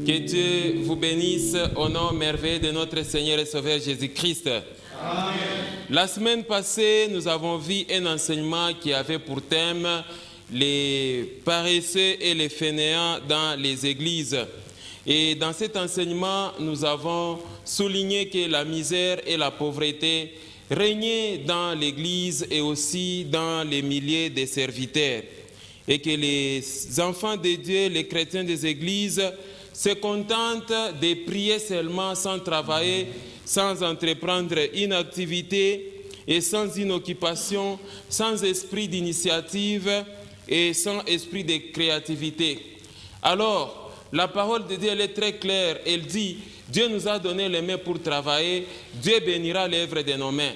Que Dieu vous bénisse au nom merveilleux de notre Seigneur et Sauveur Jésus-Christ. Amen. La semaine passée, nous avons vu un enseignement qui avait pour thème les paresseux et les fainéants dans les églises. Et dans cet enseignement, nous avons souligné que la misère et la pauvreté régnaient dans l'église et aussi dans les milliers de serviteurs. Et que les enfants de Dieu, les chrétiens des églises, se contentent de prier seulement sans travailler, sans entreprendre une activité et sans une occupation, sans esprit d'initiative et sans esprit de créativité. Alors, la parole de Dieu elle est très claire. Elle dit, Dieu nous a donné les mains pour travailler, Dieu bénira l'œuvre de nos mains.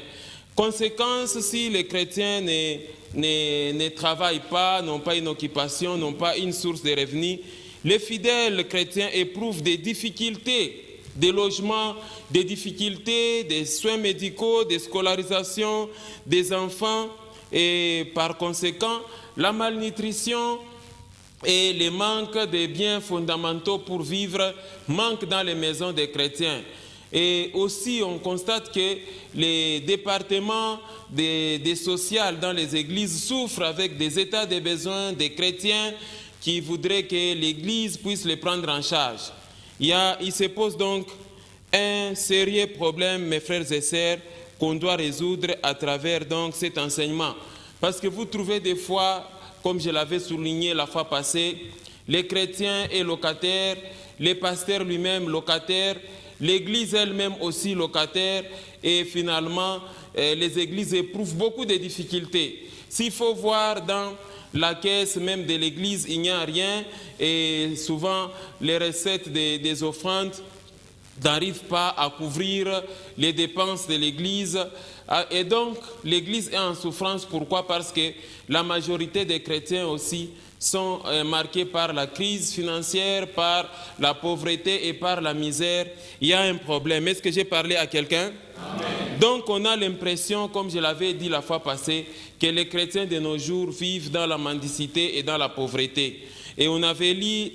Conséquence, si les chrétiens ne travaillent pas, n'ont pas une occupation, n'ont pas une source de revenus, les fidèles chrétiens éprouvent des difficultés de logement, des difficultés des soins médicaux, des scolarisations des enfants et par conséquent, la malnutrition et le manque de biens fondamentaux pour vivre manquent dans les maisons des chrétiens. Et aussi, on constate que les départements des sociales dans les églises souffrent avec des états de besoin des chrétiens qui voudraient que l'Église puisse les prendre en charge. Il se pose donc un sérieux problème, mes frères et sœurs, qu'on doit résoudre à travers donc cet enseignement. Parce que vous trouvez des fois, comme je l'avais souligné la fois passée, les chrétiens et locataires, les pasteurs lui-même locataires, l'Église elle-même aussi locataire, et finalement, les églises éprouvent beaucoup de difficultés. S'il faut voir dans la caisse même de l'Église, il n'y a rien, et souvent les recettes des offrandes n'arrivent pas à couvrir les dépenses de l'Église. Et donc, l'Église est en souffrance. Pourquoi? Parce que la majorité des chrétiens aussi sont marqués par la crise financière, par la pauvreté et par la misère. Il y a un problème. Est-ce que j'ai parlé à quelqu'un? Donc, on a l'impression, comme je l'avais dit la fois passée, que les chrétiens de nos jours vivent dans la mendicité et dans la pauvreté. Et on avait lu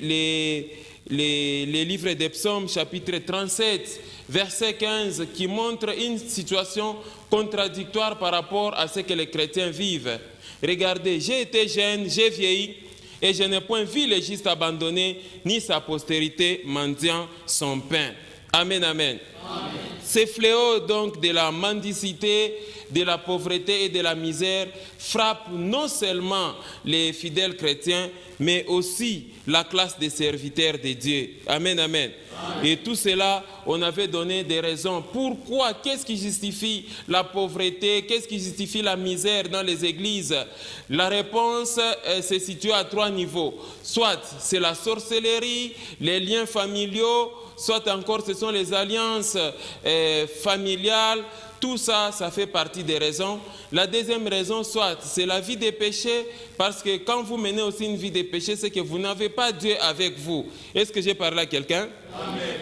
les livres des psaumes, chapitre 37, verset 15, qui montre une situation contradictoire par rapport à ce que les chrétiens vivent. Regardez, j'ai été jeune, j'ai vieilli, et je n'ai point vu le juste abandonné, ni sa postérité mendiant son pain. Amen, amen. Amen. Ces fléaux donc de la mendicité, de la pauvreté et de la misère frappent non seulement les fidèles chrétiens, mais aussi la classe des serviteurs de Dieu. Amen, amen. Amen. Et tout cela, on avait donné des raisons. Pourquoi? Qu'est-ce qui justifie la pauvreté? Qu'est-ce qui justifie la misère dans les églises? La réponse se situe à 3 niveaux. Soit c'est la sorcellerie, les liens familiaux, soit encore ce sont les alliances familiales. Tout ça, ça fait partie des raisons. La deuxième raison, soit c'est la vie des péchés, parce que quand vous menez aussi une vie des péchés, c'est que vous n'avez pas Dieu avec vous. Est-ce que j'ai parlé à quelqu'un?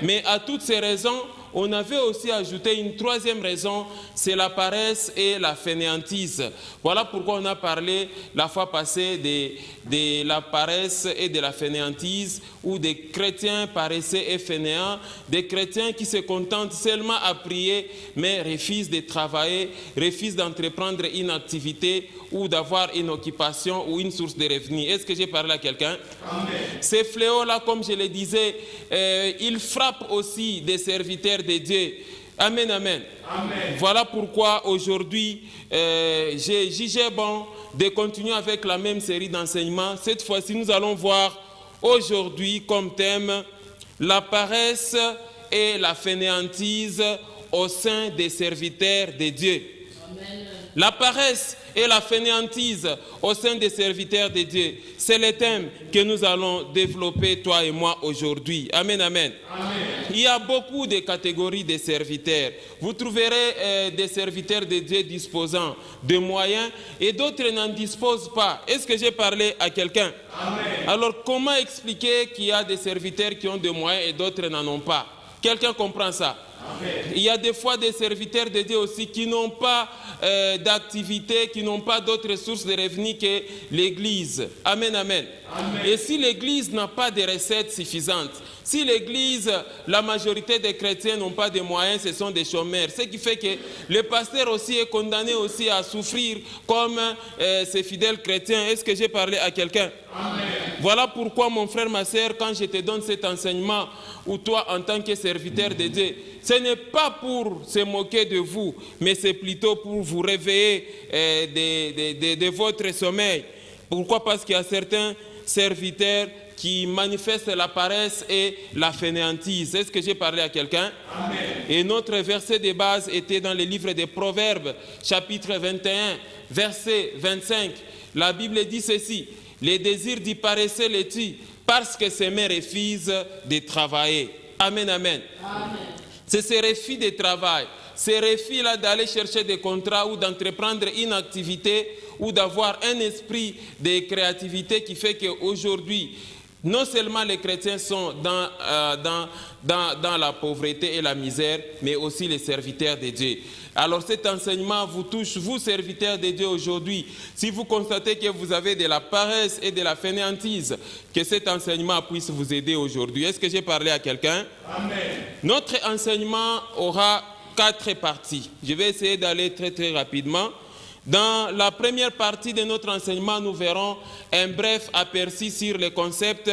Mais à toutes ces raisons, on avait aussi ajouté une troisième raison, c'est la paresse et la fainéantise. Voilà pourquoi on a parlé la fois passée de la paresse et de la fainéantise, où des chrétiens paresseux et fainéants, des chrétiens qui se contentent seulement à prier, mais refusent de travailler, refusent d'entreprendre une activité ou d'avoir une occupation ou une source de revenus. Est-ce que j'ai parlé à quelqu'un? Ces fléaux-là, comme je le disais, ils frappent aussi des serviteurs de Dieu. Amen, amen. Amen. Voilà pourquoi aujourd'hui, j'ai jugé bon de continuer avec la même série d'enseignements. Cette fois-ci, nous allons voir aujourd'hui comme thème la paresse et la fainéantise au sein des serviteurs de Dieu. Amen. La paresse et la fainéantise au sein des serviteurs de Dieu. C'est le thème que nous allons développer, toi et moi, aujourd'hui. Amen, amen. Amen. Il y a beaucoup de catégories de serviteurs. Vous trouverez des serviteurs de Dieu disposant de moyens et d'autres n'en disposent pas. Est-ce que j'ai parlé à quelqu'un? Alors, comment expliquer qu'il y a des serviteurs qui ont des moyens et d'autres n'en ont pas? Quelqu'un comprend ça? Amen. Il y a des fois des serviteurs de Dieu aussi qui n'ont pas d'activité, qui n'ont pas d'autres sources de revenus que l'Église. Amen, amen, amen. Et si l'Église n'a pas de recettes suffisantes, si l'Église, la majorité des chrétiens n'ont pas de moyens, ce sont des chômeurs. Ce qui fait que le pasteur aussi est condamné aussi à souffrir comme ces fidèles chrétiens. Est-ce que j'ai parlé à quelqu'un? Voilà pourquoi, mon frère, ma sœur, quand je te donne cet enseignement, ou toi, en tant que serviteur de Dieu, ce n'est pas pour se moquer de vous, mais c'est plutôt pour vous réveiller de votre sommeil. Pourquoi? Parce qu'il y a certains serviteurs qui manifestent la paresse et la fainéantise. Est-ce que j'ai parlé à quelqu'un? Et notre verset de base était dans le livre des Proverbes, chapitre 21, verset 25. La Bible dit ceci: les désirs du paresseux les tuent, parce que ses mains refusent de travailler. Amen, amen. Amen. C'est ce refus de travail, ce refus-là d'aller chercher des contrats ou d'entreprendre une activité ou d'avoir un esprit de créativité qui fait qu'aujourd'hui, non seulement les chrétiens sont dans la pauvreté et la misère, mais aussi les serviteurs de Dieu. Alors cet enseignement vous touche, vous serviteurs de Dieu aujourd'hui. Si vous constatez que vous avez de la paresse et de la fainéantise, que cet enseignement puisse vous aider aujourd'hui. Est-ce que j'ai parlé à quelqu'un? Amen. Notre enseignement aura 4 parties. Je vais essayer d'aller très rapidement. Dans la première partie de notre enseignement, nous verrons un bref aperçu sur les concepts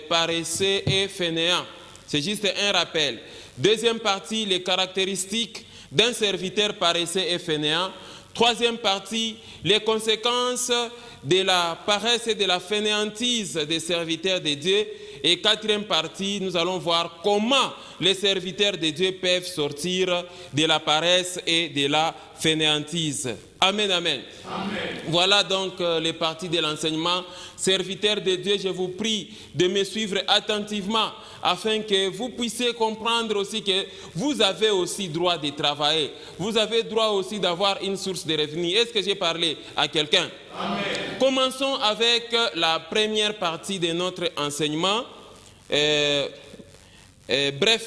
paresseux et fainéants. C'est juste un rappel. Deuxième partie, les caractéristiques d'un serviteur paresseux et fainéant. Troisième partie, les conséquences de la paresse et de la fainéantise des serviteurs de Dieu. Et quatrième partie, nous allons voir comment les serviteurs de Dieu peuvent sortir de la paresse et de la fainéantise. Amen, amen. Amen. Voilà donc les parties de l'enseignement. Serviteurs de Dieu, je vous prie de me suivre attentivement afin que vous puissiez comprendre aussi que vous avez aussi droit de travailler. Vous avez droit aussi d'avoir une source de revenus. Est-ce que j'ai parlé à quelqu'un? Amen. Commençons avec la première partie de notre enseignement. Bref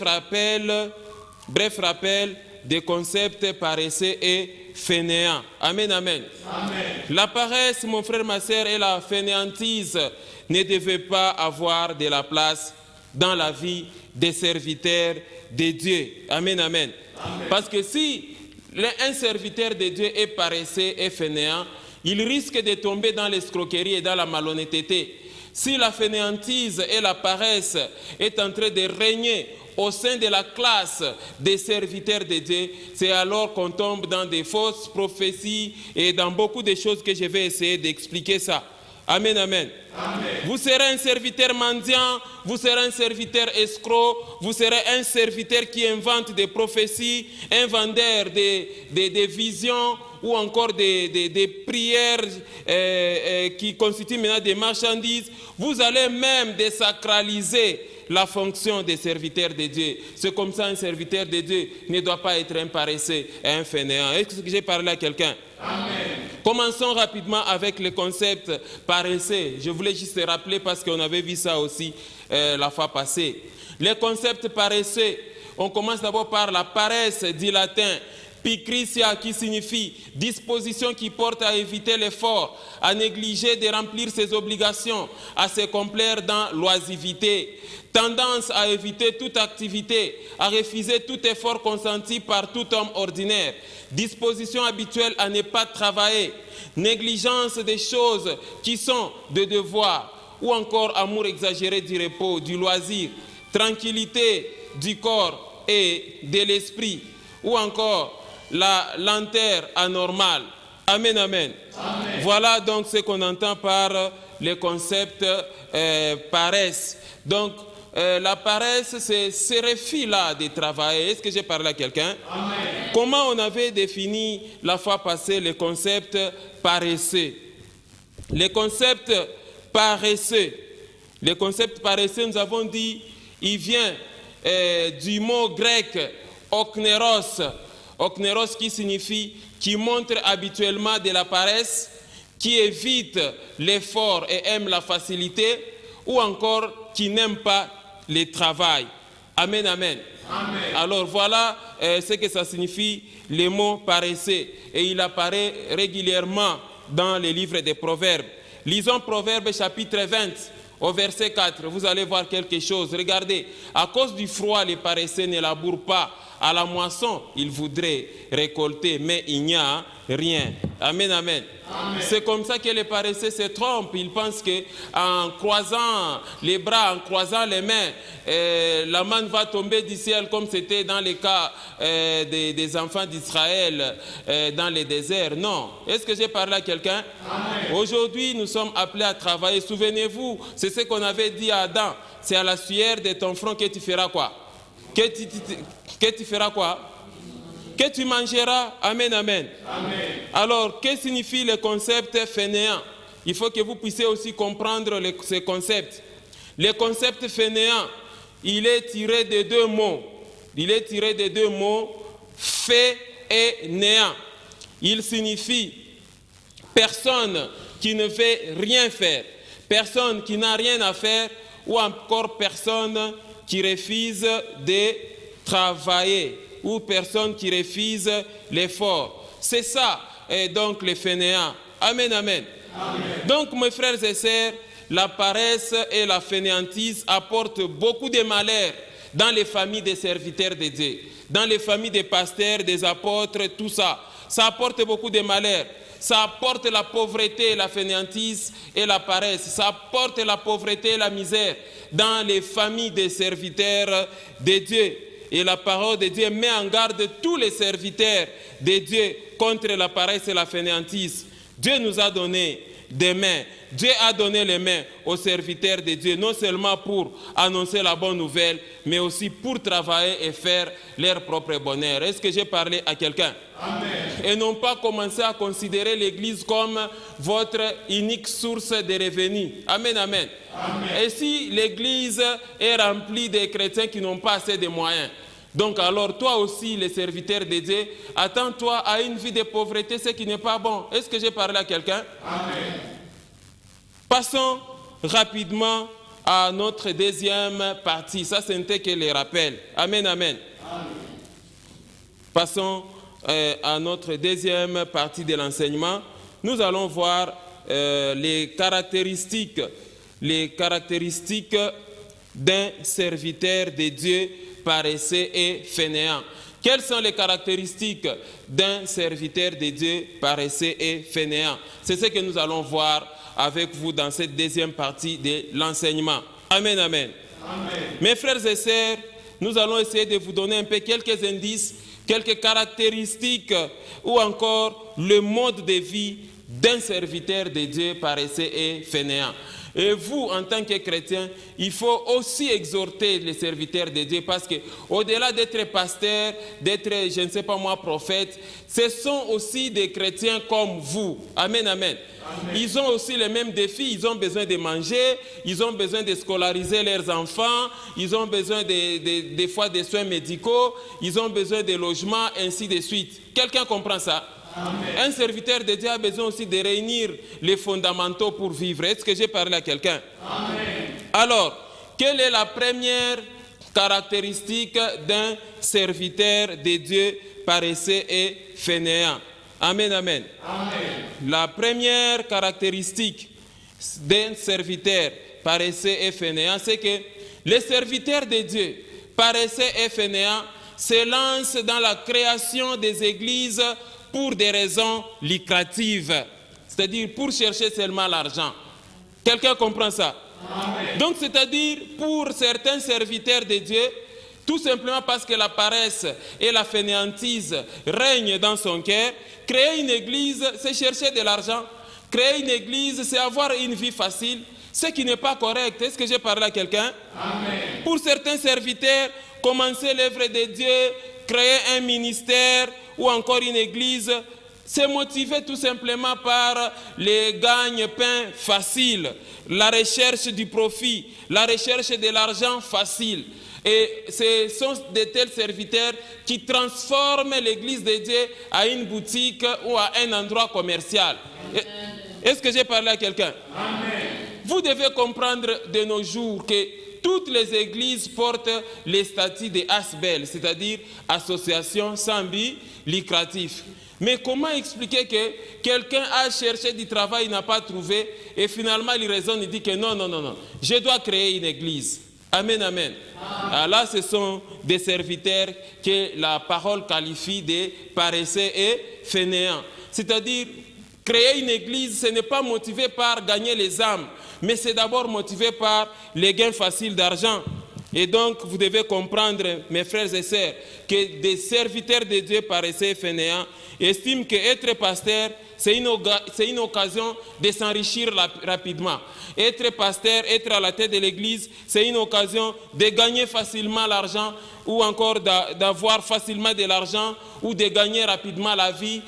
rappel des concepts paresseux et fainéants. Amen, amen. Amen. La paresse, mon frère, ma sœur, et la fainéantise ne devaient pas avoir de la place dans la vie des serviteurs de Dieu. Amen, amen. Amen. Parce que si un serviteur de Dieu est paresseux et fainéant, il risque de tomber dans l'escroquerie et dans la malhonnêteté. Si la fainéantise et la paresse est en train de régner au sein de la classe des serviteurs de Dieu, c'est alors qu'on tombe dans des fausses prophéties et dans beaucoup de choses que je vais essayer d'expliquer ça. Amen, amen. Amen. Vous serez un serviteur mendiant, vous serez un serviteur escroc, vous serez un serviteur qui invente des prophéties, un vendeur des visions ou encore des prières qui constituent maintenant des marchandises. Vous allez même désacraliser la fonction des serviteurs de Dieu. C'est comme ça un serviteur de Dieu ne doit pas être un paresseux et un fainéant. Est-ce que j'ai parlé à quelqu'un? Amen. Commençons rapidement avec le concept paresseux. Je voulais juste rappeler parce qu'on avait vu ça aussi la fois passée. Les concepts paresseux, on commence d'abord par la paresse du latin picrisia, qui signifie disposition qui porte à éviter l'effort, à négliger de remplir ses obligations, à se complaire dans l'oisivité, tendance à éviter toute activité, à refuser tout effort consenti par tout homme ordinaire, disposition habituelle à ne pas travailler, négligence des choses qui sont de devoir, ou encore amour exagéré du repos, du loisir, tranquillité du corps et de l'esprit, ou encore la lenteur anormale. Amen, amen. Amen. Voilà donc ce qu'on entend par le concept paresse. Donc, la paresse, c'est ce refus-là de travailler. Est-ce que j'ai parlé à quelqu'un? Comment on avait défini la fois passée le concept paresseux? Le concept paresseux, nous avons dit, il vient du mot grec okneros. Okneros qui signifie qui montre habituellement de la paresse, qui évite l'effort et aime la facilité, ou encore qui n'aime pas le travail. Amen, amen. Amen. Alors voilà ce que ça signifie le mot paresseux. Et il apparaît régulièrement dans les livres des Proverbes. Lisons Proverbes chapitre 20 au verset 4. Vous allez voir quelque chose. Regardez, à cause du froid, les paresseux ne labourent pas. À la moisson, ils voudraient récolter, mais il n'y a rien. Amen, amen. Amen. C'est comme ça que les paresseux se trompent. Ils pensent qu'en croisant les bras, en croisant les mains, la manne va tomber du ciel, comme c'était dans le cas des enfants d'Israël dans le désert. Non. Est-ce que j'ai parlé à quelqu'un? Aujourd'hui, nous sommes appelés à travailler. Souvenez-vous, c'est ce qu'on avait dit à Adam. C'est à la sueur de ton front que tu feras quoi? Que tu feras quoi? Que tu mangeras. Amen, amen. Amen. Alors, que signifie le concept fainéant? Il faut que vous puissiez aussi comprendre ce concept. Le concept fainéant, il est tiré de deux mots. Fait et néant. Il signifie personne qui ne fait rien faire, personne qui n'a rien à faire, ou encore personne qui refuse de travailler, ou personne qui refuse l'effort. C'est ça, et donc les fainéants. Amen, amen. Amen. Donc, mes frères et sœurs, la paresse et la fainéantise apportent beaucoup de malheur dans les familles des serviteurs de Dieu, dans les familles des pasteurs, des apôtres, tout ça. ça apporte beaucoup de malheur. Ça apporte la pauvreté, la fainéantise et la paresse. Ça apporte la pauvreté et la misère dans les familles des serviteurs de Dieu. Et la parole de Dieu met en garde tous les serviteurs de Dieu contre la paresse et la fainéantise. Dieu nous a donné des mains. Dieu a donné les mains aux serviteurs de Dieu, non seulement pour annoncer la bonne nouvelle, mais aussi pour travailler et faire leur propre bonheur. Est-ce que j'ai parlé à quelqu'un? Amen. Et non pas commencer à considérer l'Église comme votre unique source de revenus. Amen, amen. Amen. Et si l'Église est remplie de chrétiens qui n'ont pas assez de moyens, donc alors toi aussi, les serviteurs de Dieu, attends-toi à une vie de pauvreté, ce qui n'est pas bon. Est-ce que j'ai parlé à quelqu'un? Amen. Passons rapidement à notre deuxième partie. Ça, c'était que les rappels. Amen, amen. Amen. Passons à notre deuxième partie de l'enseignement. Nous allons voir les caractéristiques d'un serviteur de Dieu paresseux et fainéant. Quelles sont les caractéristiques d'un serviteur de Dieu paresseux et fainéant? C'est ce que nous allons voir avec vous dans cette deuxième partie de l'enseignement. Amen, amen. Amen. Mes frères et sœurs, nous allons essayer de vous donner un peu quelques indices, quelques caractéristiques ou encore le mode de vie d'un serviteur de Dieu paresseux et fainéant. Et vous, en tant que chrétien, il faut aussi exhorter les serviteurs de Dieu parce qu'au-delà d'être pasteur, d'être, je ne sais pas moi, prophète, ce sont aussi des chrétiens comme vous. Amen, amen. Amen. Ils ont aussi les mêmes défis, ils ont besoin de manger, ils ont besoin de scolariser leurs enfants, ils ont besoin des fois des soins médicaux, ils ont besoin de logements, ainsi de suite. Quelqu'un comprend ça? Amen. Un serviteur de Dieu a besoin aussi de réunir les fondamentaux pour vivre. Est-ce que j'ai parlé à quelqu'un? Amen. Alors, quelle est la première caractéristique d'un serviteur de Dieu paresseux et fainéant? Amen, amen. Amen. La première caractéristique d'un serviteur paresseux et fainéant, c'est que les serviteurs de Dieu paresseux et fainéants se lancent dans la création des églises pour des raisons lucratives, c'est-à-dire pour chercher seulement l'argent. Quelqu'un comprend ça? Amen. Donc, c'est-à-dire pour certains serviteurs de Dieu, tout simplement parce que la paresse et la fainéantise règnent dans son cœur, créer une église, c'est chercher de l'argent. Créer une église, c'est avoir une vie facile, ce qui n'est pas correct. Est-ce que j'ai parlé à quelqu'un? Amen. Pour certains serviteurs, commencer l'œuvre de Dieu, créer un ministère ou encore une église, c'est motivé tout simplement par les gagne-pain faciles, la recherche du profit, la recherche de l'argent facile. Et ce sont de tels serviteurs qui transforment l'église de Dieu à une boutique ou à un endroit commercial. Est-ce que j'ai parlé à quelqu'un? Amen. Vous devez comprendre de nos jours que toutes les églises portent les statuts de ASBEL, c'est-à-dire association sans but lucratif. Mais comment expliquer que quelqu'un a cherché du travail, il n'a pas trouvé, et finalement il raisonne, il dit que non, je dois créer une église. Amen, amen. Alors là, ce sont des serviteurs que la parole qualifie de paresseux et fainéants. C'est-à-dire, créer une église, ce n'est pas motivé par gagner les âmes, mais c'est d'abord motivé par les gains faciles d'argent. Et donc, vous devez comprendre, mes frères et sœurs, que des serviteurs de Dieu paresseux et fainéants estiment qu'être pasteur, c'est une occasion de s'enrichir rapidement. Être pasteur, être à la tête de l'église, c'est une occasion de gagner facilement l'argent ou encore d'avoir facilement de l'argent ou de gagner rapidement la vie.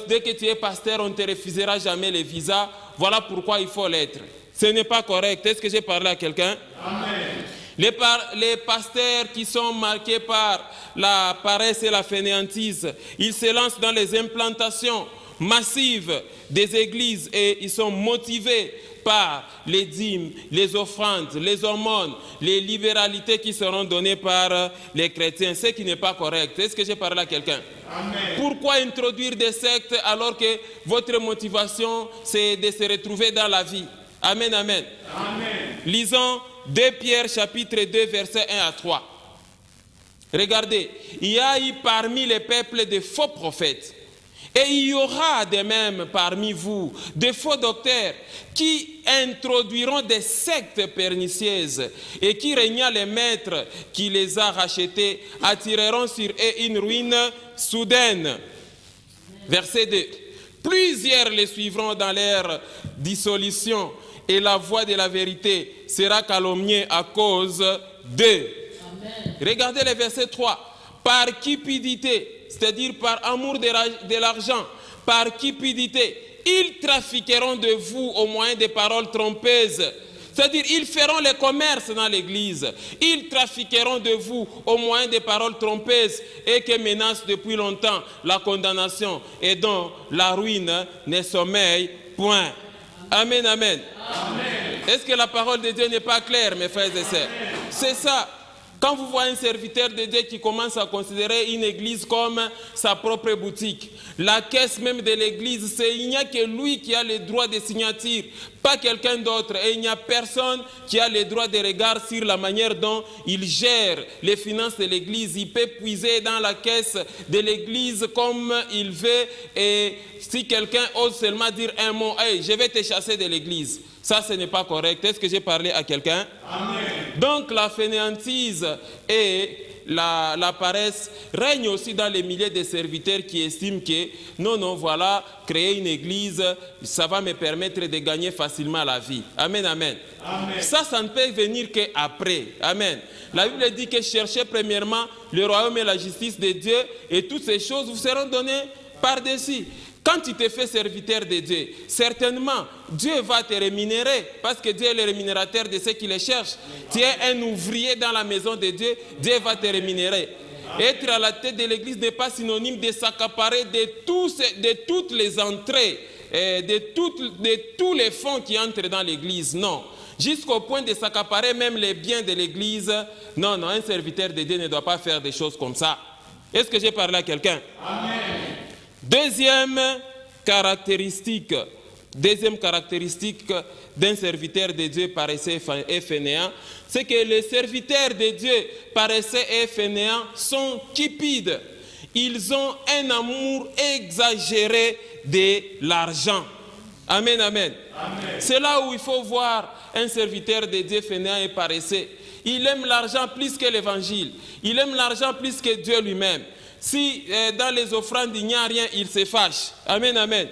Dès que tu es pasteur, on ne te refusera jamais les visas. Voilà pourquoi il faut l'être. Ce n'est pas correct. Est-ce que j'ai parlé à quelqu'un? Amen. Les pasteurs qui sont marqués par la paresse et la fainéantise, ils se lancent dans les implantations massives des églises et ils sont motivés par les dîmes, les offrandes, les aumônes, les libéralités qui seront données par les chrétiens, ce qui n'est pas correct. Est-ce que j'ai parlé à quelqu'un? Amen. Pourquoi introduire des sectes alors que votre motivation c'est de se retrouver dans la vie? Amen, amen. Amen. Lisons 2 Pierre chapitre 2 versets 1 à 3. Regardez, il y a eu parmi les peuples de faux prophètes Et il y aura de même parmi vous des faux docteurs qui introduiront des sectes pernicieuses et qui, régnant les maîtres qui les a rachetés, attireront sur eux une ruine soudaine. Verset 2. Plusieurs les suivront dans leur dissolution et la voie de la vérité sera calomniée à cause d'eux. Regardez le verset 3. Par cupidité, c'est-à-dire par amour de l'argent, par cupidité, ils trafiqueront de vous au moyen des paroles trompeuses. C'est-à-dire, ils feront le commerce dans l'église. Ils trafiqueront de vous au moyen des paroles trompeuses et qui menacent depuis longtemps la condamnation et dont la ruine ne sommeille point. Amen, amen. Amen. Est-ce que la parole de Dieu n'est pas claire, mes frères et sœurs? C'est ça. Quand vous voyez un serviteur de Dieu qui commence à considérer une église comme sa propre boutique, la caisse même de l'église, il n'y a que lui qui a le droit de signature, pas quelqu'un d'autre. Et il n'y a personne qui a le droit de regard sur la manière dont il gère les finances de l'église. Il peut puiser dans la caisse de l'église comme il veut. Et si quelqu'un ose seulement dire un mot, hey, je vais te chasser de l'église. Ça, ce n'est pas correct. Est-ce que j'ai parlé à quelqu'un? Amen. Donc, la fainéantise et la paresse règnent aussi dans les milliers de serviteurs qui estiment que non, voilà, créer une église, ça va me permettre de gagner facilement la vie. Amen, amen. Amen. Ça ne peut venir qu'après. Amen. La Bible dit que cherchez premièrement le royaume et la justice de Dieu et toutes ces choses vous seront données par-dessus. Quand tu te fais serviteur de Dieu, certainement, Dieu va te rémunérer parce que Dieu est le rémunérateur de ceux qui le cherchent. Tu es un ouvrier dans la maison de Dieu, Dieu va te rémunérer. Être à la tête de l'église n'est pas synonyme de s'accaparer de toutes les entrées, de tous les fonds qui entrent dans l'église. Non. Jusqu'au point de s'accaparer même les biens de l'église. Non, un serviteur de Dieu ne doit pas faire des choses comme ça. Est-ce que j'ai parlé à quelqu'un? Amen. Deuxième caractéristique d'un serviteur de Dieu paresseux et fainéant, c'est que les serviteurs de Dieu paresseux et fainéants sont cupides. Ils ont un amour exagéré de l'argent. Amen, amen. Amen. C'est là où il faut voir un serviteur de Dieu fainéant et paresseux. Il aime l'argent plus que l'évangile. Il aime l'argent plus que Dieu lui-même. Si dans les offrandes il n'y a rien, il se fâche. Amen, amen.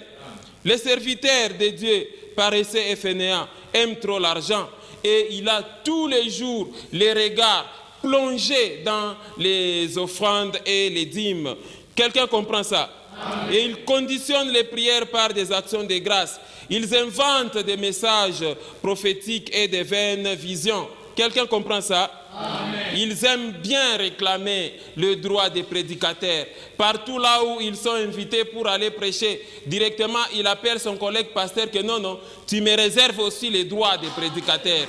Le serviteur de Dieu, paresseux et fainéant, aime trop l'argent et il a tous les jours les regards plongés dans les offrandes et les dîmes. Quelqu'un comprend ça? Amen. Et il conditionne les prières par des actions de grâce. Ils inventent des messages prophétiques et des vaines visions. Quelqu'un comprend ça? Amen. Ils aiment bien réclamer le droit des prédicateurs. Partout là où ils sont invités pour aller prêcher, directement, il appelle son collègue pasteur que non, tu me réserves aussi les droits des prédicateurs.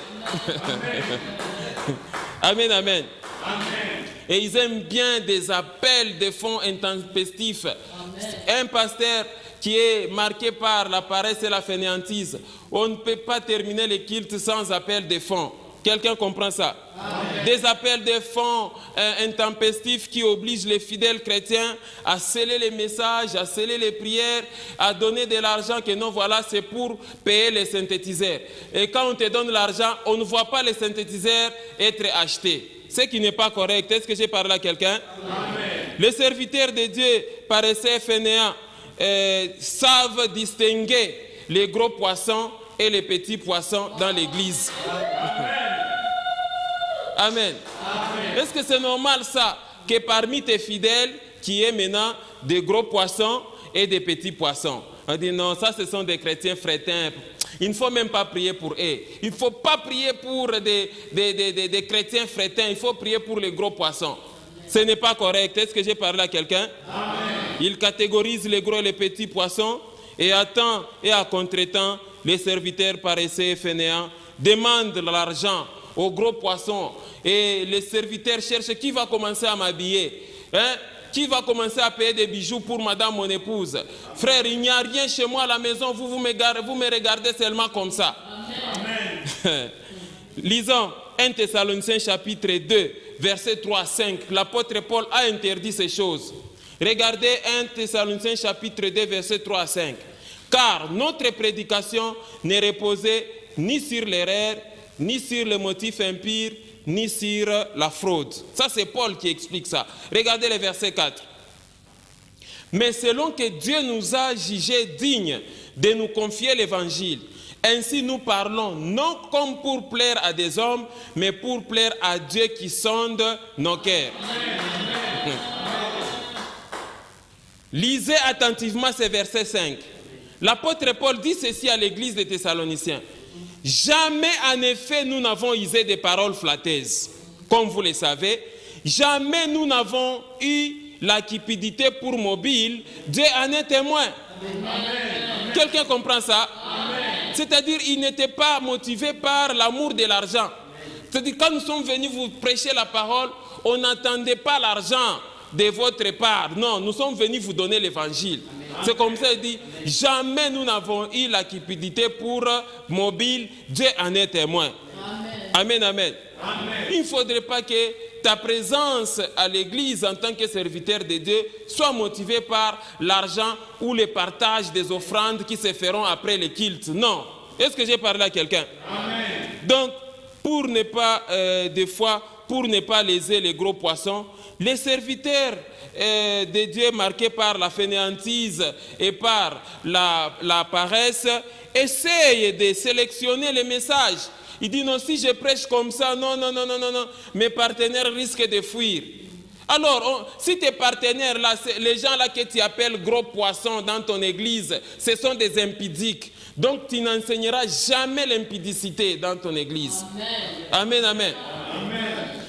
Amen, amen. Amen. Et ils aiment bien des appels de fonds intempestifs. Amen. Un pasteur qui est marqué par la paresse et la fainéantise, on ne peut pas terminer le culte sans appel de fonds. Quelqu'un comprend ça? Amen. Des appels de fonds intempestifs qui obligent les fidèles chrétiens à sceller les messages, à sceller les prières, à donner de l'argent que non, voilà, c'est pour payer les synthétiseurs. Et quand on te donne l'argent, on ne voit pas les synthétiseurs être achetés. Ce qui n'est pas correct. Est-ce que j'ai parlé à quelqu'un? Amen. Les serviteurs de Dieu, paresseux et fainéants, savent distinguer les gros poissons et les petits poissons dans l'église. Amen. Amen. Est-ce que c'est normal ça, que parmi tes fidèles, qui est maintenant des gros poissons et des petits poissons? On dit non, ça ce sont des chrétiens frétins. Il ne faut même pas prier pour eux. Il ne faut pas prier pour des chrétiens frétins. Il faut prier pour les gros poissons. Ce n'est pas correct. Est-ce que j'ai parlé à quelqu'un? Amen. Il catégorise les gros et les petits poissons et à temps et à contre-temps, les serviteurs paresseux et fainéants demandent l'argent aux gros poissons et les serviteurs cherchent qui va commencer à m'habiller, qui va commencer à payer des bijoux pour madame mon épouse. Frère, il n'y a rien chez moi à la maison, vous me regardez seulement comme ça. Amen. Lisons 1 Thessaloniciens chapitre 2, versets 3 à 5. L'apôtre Paul a interdit ces choses. Regardez 1 Thessaloniciens chapitre 2, versets 3 à 5. Car notre prédication n'est reposée ni sur l'erreur, ni sur le motif impur, ni sur la fraude. Ça, c'est Paul qui explique ça. Regardez le verset 4. Mais selon que Dieu nous a jugés dignes de nous confier l'évangile, ainsi nous parlons non comme pour plaire à des hommes, mais pour plaire à Dieu qui sonde nos cœurs. Lisez attentivement ce verset 5. L'apôtre Paul dit ceci à l'église des Thessaloniciens. Jamais en effet nous n'avons usé des paroles flatteuses. Comme vous le savez, jamais nous n'avons eu la cupidité pour mobile. Dieu en est témoin. Quelqu'un comprend ça? C'est-à-dire, il n'était pas motivé par l'amour de l'argent. C'est-à-dire, quand nous sommes venus vous prêcher la parole, on n'attendait pas l'argent de votre part. Non, nous sommes venus vous donner l'évangile. C'est comme ça, il dit, jamais nous n'avons eu la cupidité pour mobile. Dieu en est témoin. Amen, amen. Amen. Il ne faudrait pas que ta présence à l'église en tant que serviteur de Dieu soit motivée par l'argent ou le partage des offrandes qui se feront après le culte. Non. Est-ce que j'ai parlé à quelqu'un? Donc, pour ne pas, des fois, pour ne pas léser les gros poissons, les serviteurs de Dieu marqués par la fainéantise et par la paresse essayent de sélectionner les messages. Il dit non, si je prêche comme ça, non, mes partenaires risquent de fuir. Alors, si tes partenaires, là, les gens là que tu appelles gros poissons dans ton église, ce sont des impudiques. Donc, tu n'enseigneras jamais l'impudicité dans ton église. Amen, amen. Amen.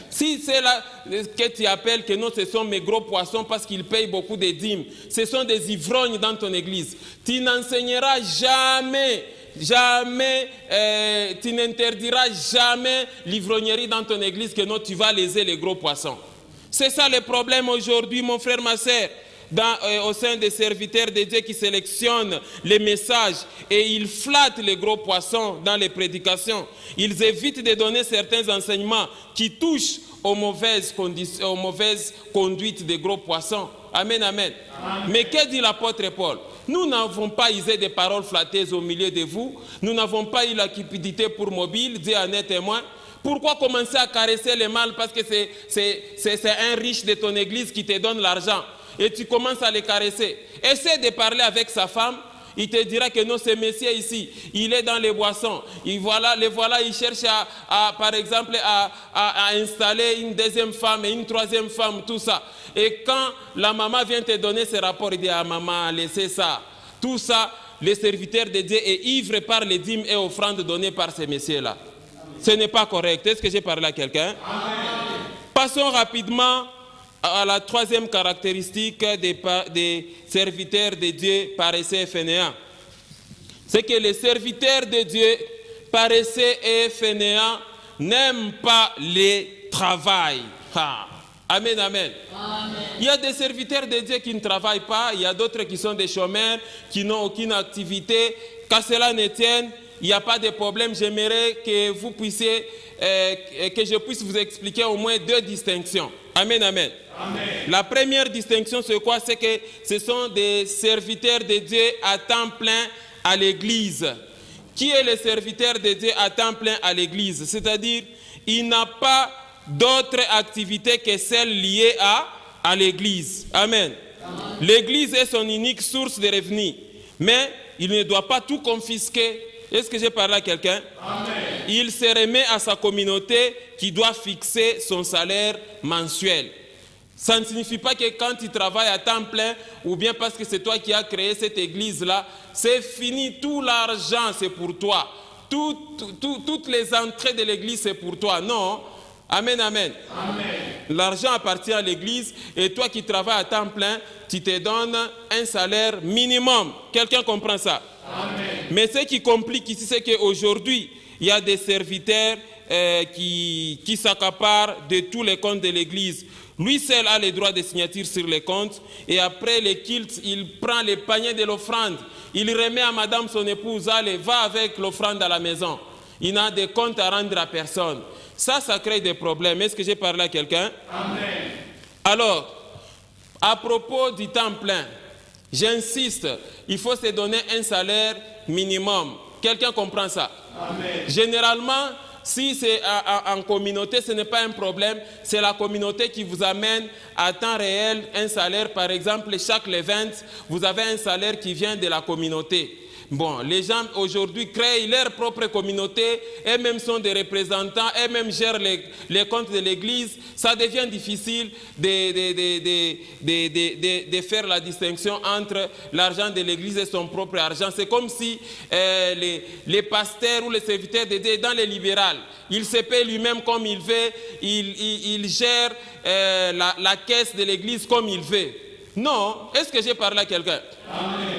Si c'est là que tu appelles que non, ce sont mes gros poissons parce qu'ils payent beaucoup de dîmes, ce sont des ivrognes dans ton église, tu n'enseigneras jamais. Tu n'interdiras jamais l'ivrognerie dans ton église que non, tu vas léser les gros poissons. C'est ça le problème aujourd'hui, mon frère, ma soeur, au sein des serviteurs de Dieu qui sélectionnent les messages et ils flattent les gros poissons dans les prédications. Ils évitent de donner certains enseignements qui touchent aux mauvaises conduites des gros poissons. Amen, amen. Amen. Mais que dit l'apôtre Paul? Nous n'avons pas usé des paroles flatteuses au milieu de vous. Nous n'avons pas eu la cupidité pour mobile. Dieu en est témoin. Pourquoi commencer à caresser les mâles parce que c'est un riche de ton église qui te donne l'argent et tu commences à les caresser? Essaie de parler avec sa femme. Il te dira que non, ce monsieur ici, il est dans les boissons. Il cherche par exemple, à installer une deuxième femme et une troisième femme, tout ça. Et quand la maman vient te donner ce rapport, il dit, ah maman, laissez ça. Tout ça, les serviteurs de Dieu est ivre par les dîmes et offrandes données par ces messieurs-là. Ce n'est pas correct. Est-ce que j'ai parlé à quelqu'un? Passons rapidement à la troisième caractéristique des serviteurs de Dieu paresseux et fainéants. C'est que les serviteurs de Dieu paresseux et fainéants n'aiment pas le travail. Amen, amen. Amen. Il y a des serviteurs de Dieu qui ne travaillent pas, il y a d'autres qui sont des chômeurs, qui n'ont aucune activité. Qu'à cela ne tienne, il n'y a pas de problème. J'aimerais que vous puissiez, que je puisse vous expliquer au moins deux distinctions. Amen, amen. Amen. La première distinction, c'est quoi? C'est que ce sont des serviteurs de Dieu à temps plein à l'église. Qui est le serviteur de Dieu à temps plein à l'église? C'est-à-dire, il n'a pas d'autres activités que celles liées à l'église. Amen. Amen. L'église est son unique source de revenus. Mais il ne doit pas tout confisquer. Est-ce que j'ai parlé à quelqu'un? Il se remet à sa communauté qui doit fixer son salaire mensuel. Ça ne signifie pas que quand tu travailles à temps plein, ou bien parce que c'est toi qui as créé cette église-là, c'est fini, tout l'argent c'est pour toi. Toutes les entrées de l'église c'est pour toi. Non. Amen, amen. Amen. L'argent appartient à l'église et toi qui travailles à temps plein, tu te donnes un salaire minimum. Quelqu'un comprend ça? Amen. Mais ce qui complique ici, c'est qu'aujourd'hui, il y a des serviteurs qui s'accaparent de tous les comptes de l'église. Lui seul a le droit de signature sur les comptes et après les cultes, il prend les paniers de l'offrande. Il remet à madame son épouse, allez, va avec l'offrande à la maison. Il n'a de comptes à rendre à personne. Ça crée des problèmes. Est-ce que j'ai parlé à quelqu'un? Amen. Alors, À propos du temps plein, j'insiste, il faut se donner un salaire minimum. Quelqu'un comprend ça? Amen. Généralement, si c'est en communauté, ce n'est pas un problème. C'est la communauté qui vous amène à temps réel un salaire. Par exemple, chaque Levant, vous avez un salaire qui vient de la communauté. Bon, les gens aujourd'hui créent leur propre communauté, eux-mêmes sont des représentants, eux-mêmes gèrent les comptes de l'Église. Ça devient difficile de faire la distinction entre l'argent de l'Église et son propre argent. C'est comme si les pasteurs ou les serviteurs de Dieu dans les libérales, il se paie lui-même comme il veut, il gère la caisse de l'Église comme il veut. Non, est-ce que j'ai parlé à quelqu'un?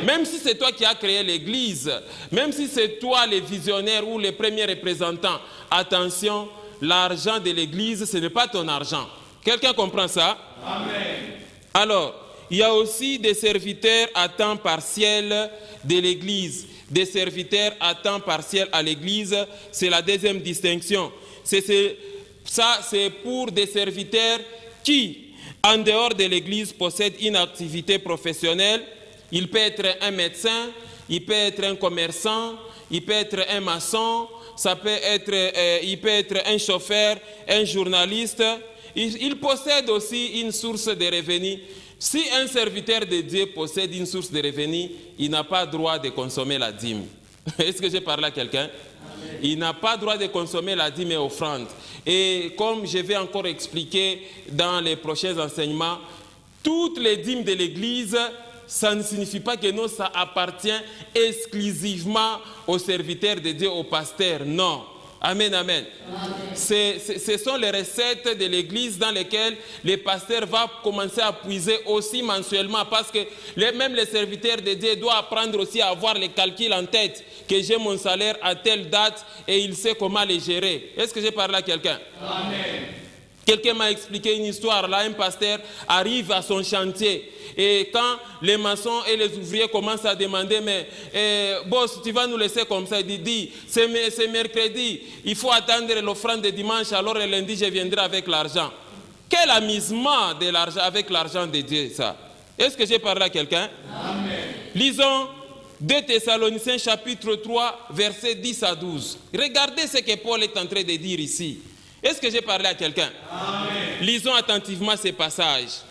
Même si c'est toi qui as créé l'Église, même si c'est toi les visionnaires ou les premiers représentants, attention, l'argent de l'Église, ce n'est pas ton argent. Quelqu'un comprend ça? Amen. Alors, il y a aussi des serviteurs à temps partiel de l'Église. Des serviteurs à temps partiel à l'Église, c'est la deuxième distinction. Ça, c'est pour des serviteurs qui, en dehors de l'Église, possède une activité professionnelle. Il peut être un médecin, il peut être un commerçant, il peut être un maçon, il peut être un chauffeur, un journaliste. Il possède aussi une source de revenus. Si un serviteur de Dieu possède une source de revenus, il n'a pas droit de consommer la dîme. Est-ce que j'ai parlé à quelqu'un? Il n'a pas droit de consommer la dîme et offrande. Et comme je vais encore expliquer dans les prochains enseignements, toutes les dîmes de l'Église, ça ne signifie pas que non, ça appartient exclusivement aux serviteurs de Dieu, aux pasteurs. Non. Amen, amen. Ce sont les recettes de l'Église dans lesquelles les pasteurs vont commencer à puiser aussi mensuellement, parce que même les serviteurs de Dieu doivent apprendre aussi à avoir les calculs en tête, que j'ai mon salaire à telle date et il sait comment les gérer. Est-ce que j'ai parlé à quelqu'un? Amen. Quelqu'un m'a expliqué une histoire, là, un pasteur arrive à son chantier et quand les maçons et les ouvriers commencent à demander, mais boss, tu vas nous laisser comme ça, il dit, c'est mercredi, il faut attendre l'offrande de dimanche, alors le lundi je viendrai avec l'argent. Quel amusement de l'argent avec l'argent de Dieu, ça? Est-ce que j'ai parlé à quelqu'un? Amen. Lisons 2 Thessaloniciens chapitre 3, versets 10 à 12. Regardez ce que Paul est en train de dire ici. Est-ce que j'ai parlé à quelqu'un? Amen. Lisons attentivement ces passages.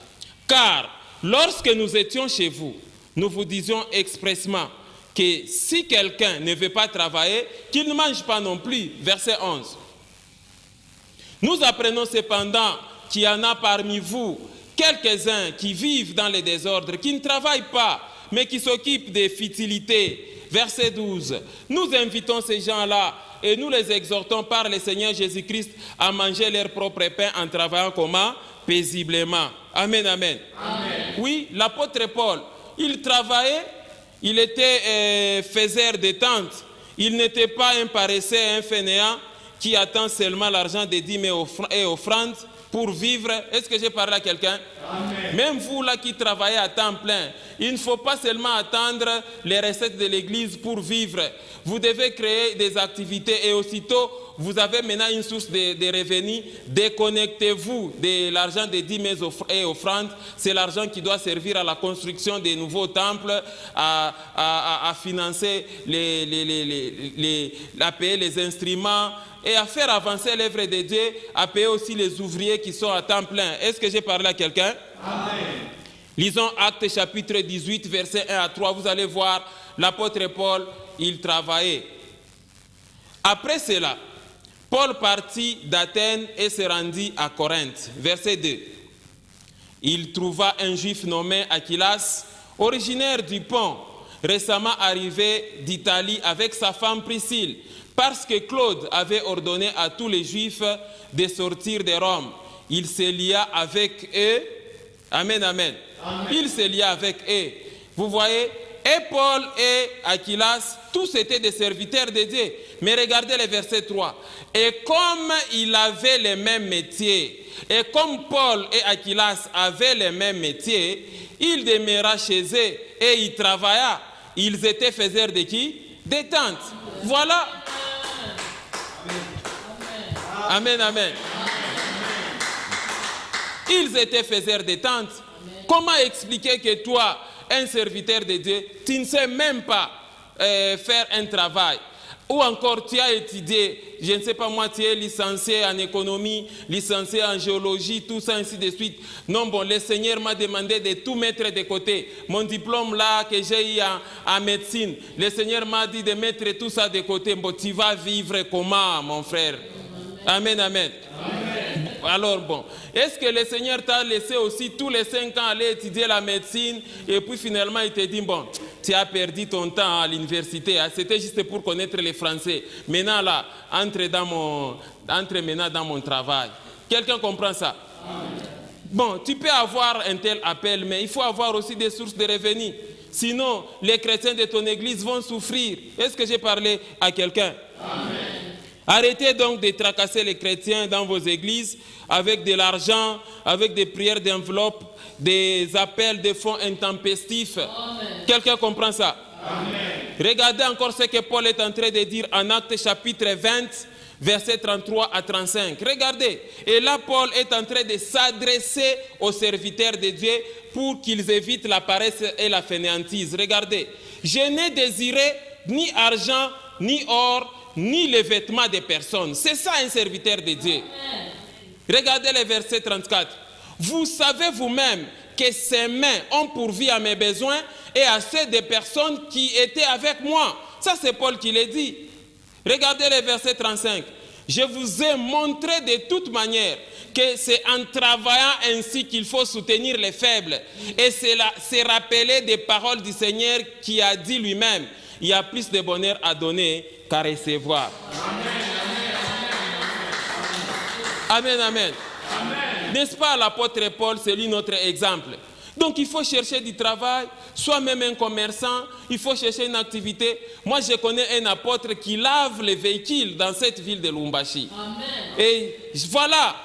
Car lorsque nous étions chez vous, nous vous disions expressément que si quelqu'un ne veut pas travailler, qu'il ne mange pas non plus. Verset 11. Nous apprenons cependant qu'il y en a parmi vous quelques-uns qui vivent dans les désordres, qui ne travaillent pas, mais qui s'occupent des futilités. Verset 12. Nous invitons ces gens-là et nous les exhortons par le Seigneur Jésus-Christ à manger leur propre pain en travaillant comment? Paisiblement. Amen, amen. Amen. Oui, l'apôtre Paul, il travaillait, il était faiseur de tentes. Il n'était pas un paresseux, un fainéant qui attend seulement l'argent des dîmes et offrandes pour vivre. Est-ce que j'ai parlé à quelqu'un? Amen. Même vous là qui travaillez à temps plein, il ne faut pas seulement attendre les recettes de l'Église pour vivre. Vous devez créer des activités et aussitôt vous avez maintenant une source de revenus. Déconnectez-vous de l'argent des dîmes et offrandes. C'est l'argent qui doit servir à la construction des nouveaux temples, à financer à payer les instruments et à faire avancer l'œuvre de Dieu, à payer aussi les ouvriers qui sont à temps plein. Est-ce que j'ai parlé à quelqu'un? Amen. Lisons Actes chapitre 18, versets 1 à 3. Vous allez voir, l'apôtre Paul, il travaillait. Après cela, Paul partit d'Athènes et se rendit à Corinthe. Verset 2. Il trouva un juif nommé Aquilas, originaire du Pont, récemment arrivé d'Italie avec sa femme Priscille, parce que Claude avait ordonné à tous les Juifs de sortir de Rome. Il se lia avec eux. Amen, amen. Amen. Il se lia avec eux. Vous voyez, et Paul et Aquilas, tous étaient des serviteurs de Dieu. Mais regardez le verset 3. Et comme il avait les mêmes métiers, et comme Paul et Aquilas avaient les mêmes métiers, il demeura chez eux et il travailla. Ils étaient faiseurs de qui? Des tentes. Voilà. Amen, amen. Ils étaient faiseurs des tentes. Comment expliquer que toi, un serviteur de Dieu, tu ne sais même pas faire un travail? Ou encore tu as étudié, je ne sais pas moi, tu es licencié en économie, licencié en géologie, tout ça, ainsi de suite. Non, bon, le Seigneur m'a demandé de tout mettre de côté. Mon diplôme là que j'ai eu en médecine, le Seigneur m'a dit de mettre tout ça de côté. Bon, tu vas vivre comment, mon frère? Amen, amen. Alors bon, est-ce que le Seigneur t'a laissé aussi tous les 5 ans aller étudier la médecine et puis finalement il te dit, bon, tu as perdu ton temps à l'université, hein, c'était juste pour connaître les Français. Maintenant là, entre maintenant dans mon travail. Quelqu'un comprend ça? Bon, tu peux avoir un tel appel, mais il faut avoir aussi des sources de revenus. Sinon, les chrétiens de ton église vont souffrir. Est-ce que j'ai parlé à quelqu'un? Arrêtez donc de tracasser les chrétiens dans vos églises avec de l'argent, avec des prières d'enveloppe, des appels de fonds intempestifs. Quelqu'un comprend ça? Amen. Regardez encore ce que Paul est en train de dire en Actes chapitre 20, versets 33 à 35. Regardez. Et là, Paul est en train de s'adresser aux serviteurs de Dieu pour qu'ils évitent la paresse et la fainéantise. Regardez. Je n'ai désiré ni argent, ni or, ni les vêtements des personnes. C'est ça un serviteur de Dieu. Amen. Regardez le verset 34. Vous savez vous-même que ces mains ont pourvu à mes besoins et à ceux des personnes qui étaient avec moi. Ça c'est Paul qui l'a dit. Regardez le verset 35. Je vous ai montré de toute manière que c'est en travaillant ainsi qu'il faut soutenir les faibles. Et c'est rappeler des paroles du Seigneur qui a dit lui-même, il y a plus de bonheur à donner qu'à recevoir. Amen, amen. N'est-ce pas, l'apôtre Paul, c'est lui notre exemple. Donc il faut chercher du travail, soit même un commerçant, il faut chercher une activité. Moi je connais un apôtre qui lave les véhicules dans cette ville de Lubumbashi. Amen. Et voilà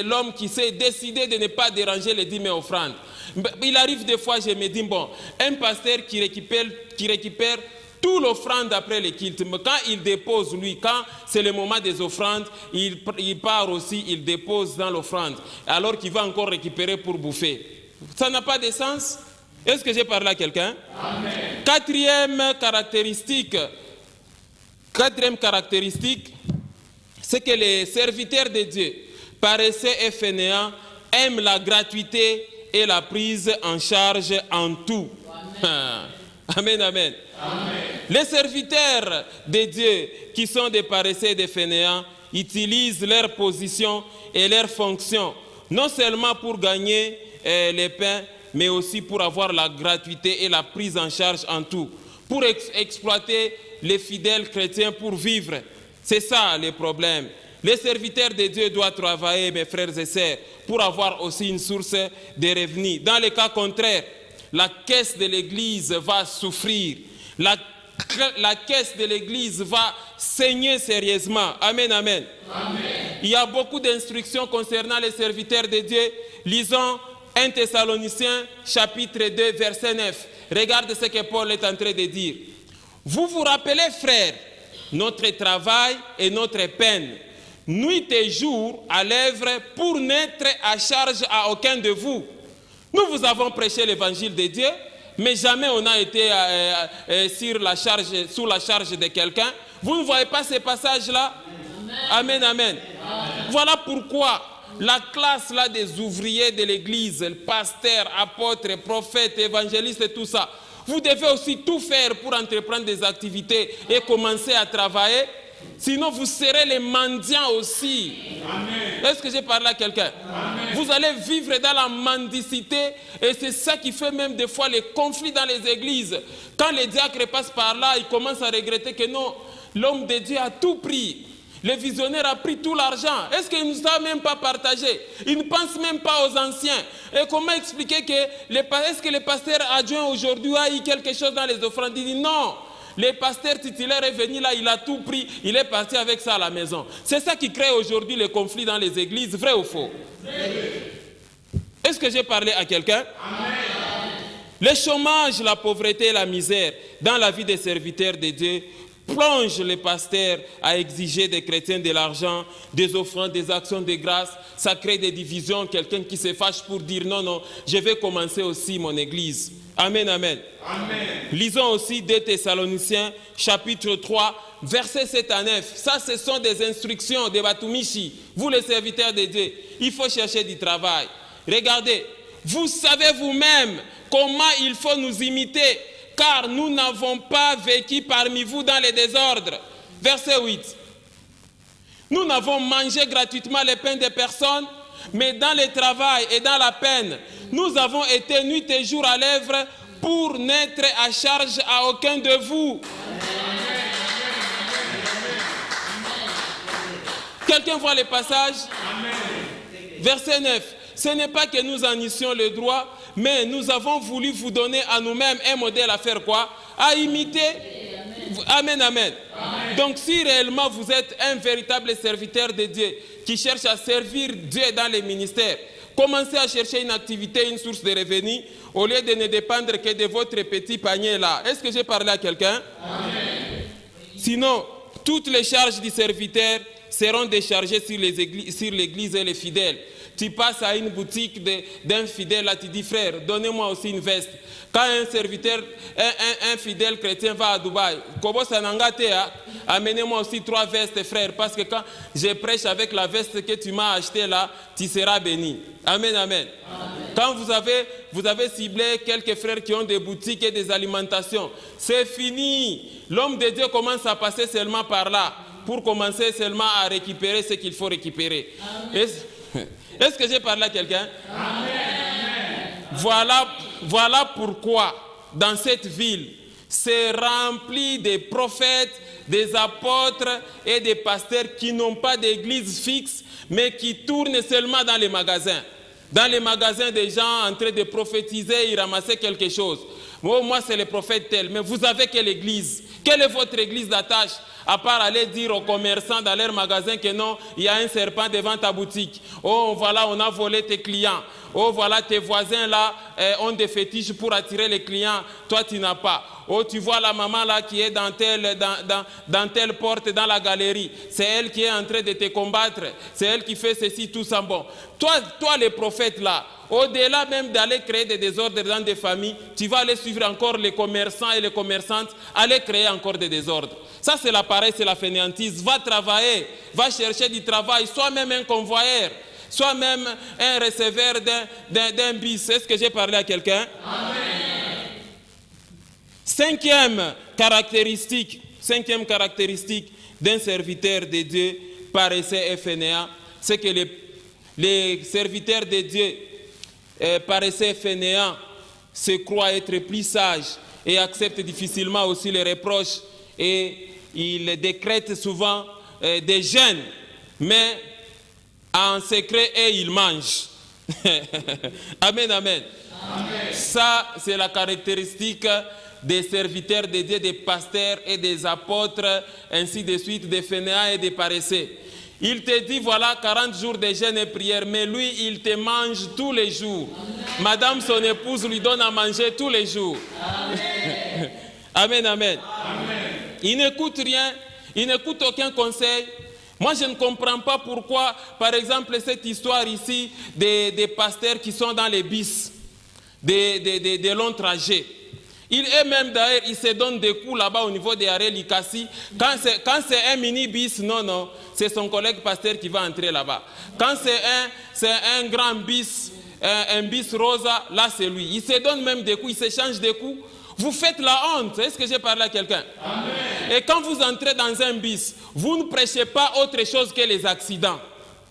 l'homme qui s'est décidé de ne pas déranger les dîmes et offrandes. Il arrive des fois, je me dis, bon, un pasteur qui récupère tout l'offrande après le culte, mais quand il dépose, lui, quand c'est le moment des offrandes, il part aussi, il dépose dans l'offrande, alors qu'il va encore récupérer pour bouffer. Ça n'a pas de sens? Est-ce que j'ai parlé à quelqu'un? Quatrième caractéristique, c'est que les serviteurs de Dieu, paresseux et fainéants, aiment la gratuité et la prise en charge en tout. Amen, amen. Amen. Les serviteurs de Dieu qui sont des paresseux et des fainéants utilisent leur position et leur fonction non seulement pour gagner les pains, mais aussi pour avoir la gratuité et la prise en charge en tout, pour exploiter les fidèles chrétiens pour vivre. C'est ça le problème. Les serviteurs de Dieu doivent travailler, mes frères et sœurs, pour avoir aussi une source de revenus. Dans le cas contraire, la caisse de l'Église va souffrir. La caisse de l'Église va saigner sérieusement. Amen, amen. Amen. Il y a beaucoup d'instructions concernant les serviteurs de Dieu. Lisons 1 Thessaloniciens chapitre 2 verset 9. Regardez ce que Paul est en train de dire. Vous vous rappelez, frères, notre travail et notre peine, nuit et jour à l'œuvre pour n'être à charge à aucun de vous. Nous vous avons prêché l'évangile de Dieu, mais jamais on n'a été sous la charge de quelqu'un. Vous ne voyez pas ces passages-là? Amen, amen. Voilà pourquoi la classe là des ouvriers de l'église, pasteurs, apôtres, prophètes, évangélistes et tout ça, vous devez aussi tout faire pour entreprendre des activités et commencer à travailler. Sinon, vous serez les mendiants aussi. Est-ce que j'ai parlé à quelqu'un? Vous allez vivre dans la mendicité et c'est ça qui fait même des fois les conflits dans les églises. Quand les diacres passent par là, ils commencent à regretter que non, l'homme de Dieu a tout pris. Le visionnaire a pris tout l'argent. Est-ce qu'il ne nous a même pas partagé? Il ne pense même pas aux anciens. Et comment expliquer que est-ce que le pasteur adjoint aujourd'hui a eu quelque chose dans les offrandes? Il dit non. Le pasteur titulaire est venu là, il a tout pris, il est parti avec ça à la maison. C'est ça qui crée aujourd'hui les conflits dans les églises, vrai ou faux? Est-ce que j'ai parlé à quelqu'un? Le chômage, la pauvreté et la misère dans la vie des serviteurs de Dieu plonge les pasteurs à exiger des chrétiens de l'argent, des offrandes, des actions de grâce. Ça crée des divisions, quelqu'un qui se fâche pour dire non, non, je vais commencer aussi mon église. Amen, amen. Amen. Lisons aussi 2 Thessaloniciens, chapitre 3, versets 7 à 9. Ça, ce sont des instructions de Batumishi. Vous, les serviteurs de Dieu, il faut chercher du travail. Regardez, vous savez vous-même comment il faut nous imiter, car nous n'avons pas vécu parmi vous dans les désordres. Verset 8. Nous n'avons mangé gratuitement les pains des personnes, mais dans le travail et dans la peine, nous avons été nuit et jour à l'œuvre pour n'être à charge à aucun de vous. Quelqu'un voit le passage? Verset 9. Ce n'est pas que nous en eussions le droit, mais nous avons voulu vous donner à nous-mêmes un modèle à faire quoi? À imiter. Amen, amen. Amen. Donc si réellement vous êtes un véritable serviteur de Dieu qui cherche à servir Dieu dans les ministères, commencez à chercher une activité, une source de revenus, au lieu de ne dépendre que de votre petit panier là. Est-ce que j'ai parlé à quelqu'un? Sinon, toutes les charges du serviteur seront déchargées sur l'église et les fidèles. Tu passes à une boutique d'un fidèle, là tu dis, frère, donnez-moi aussi une veste. Quand un serviteur, un fidèle chrétien va à Dubaï, amenez-moi aussi 3 vestes, frère, parce que quand je prêche avec la veste que tu m'as achetée là, tu seras béni. Amen, amen. Amen. Quand vous avez ciblé quelques frères qui ont des boutiques et des alimentations, c'est fini. L'homme de Dieu commence à passer seulement par là, pour commencer seulement à récupérer ce qu'il faut récupérer. Est-ce que j'ai parlé à quelqu'un? Voilà pourquoi dans cette ville, c'est rempli des prophètes, des apôtres et des pasteurs qui n'ont pas d'église fixe, mais qui tournent seulement dans les magasins. Dans les magasins, des gens en train de prophétiser, ils ramassaient quelque chose. Oh, moi, c'est le prophète tel, mais vous avez quelle église? Quelle est votre église d'attache? À part aller dire aux commerçants dans leur magasin que non, il y a un serpent devant ta boutique. Oh, voilà, on a volé tes clients. Oh, voilà, tes voisins là ont des fétiches pour attirer les clients. Toi, tu n'as pas. Oh, tu vois la maman là qui est dans telle porte dans la galerie. C'est elle qui est en train de te combattre. C'est elle qui fait ceci, tout ça. Bon. Toi, les prophètes là, au-delà même d'aller créer des désordres dans des familles, tu vas aller suivre encore les commerçants et les commerçantes, aller créer encore des désordres. Ça, c'est la paresse, c'est la fainéantise. Va travailler, va chercher du travail, sois même un convoyeur, sois même un receveur d'un bus. Est-ce que j'ai parlé à quelqu'un? Amen. Cinquième caractéristique d'un serviteur de Dieu paresseux et fainéant, c'est que les serviteurs de Dieu paresseux et fainéants se croient être plus sages et acceptent difficilement aussi les reproches. Et il décrète souvent des jeûnes, mais en secret, et il mange. Amen, amen, amen. Ça, c'est la caractéristique des serviteurs de Dieu, des pasteurs et des apôtres, ainsi de suite, des fainéants et des paresseux. Il te dit, voilà, 40 jours de jeûne et prière, mais lui, il te mange tous les jours. Amen. Madame, son épouse, lui donne à manger tous les jours. Amen, amen, amen. Amen. Il n'écoute rien, il n'écoute aucun conseil. Moi, je ne comprends pas pourquoi, par exemple, cette histoire ici des pasteurs qui sont dans les bus, des longs trajets. Eux-mêmes, d'ailleurs, ils se donnent des coups là-bas au niveau des arrêts Likasi. Quand c'est un mini-bis, non, c'est son collègue pasteur qui va entrer là-bas. Quand c'est un grand bis, un bis rosa, là, c'est lui. Ils se donnent même des coups, ils s'échangent des coups. Vous faites la honte. Est-ce que j'ai parlé à quelqu'un? Et quand vous entrez dans un bus, vous ne prêchez pas autre chose que les accidents.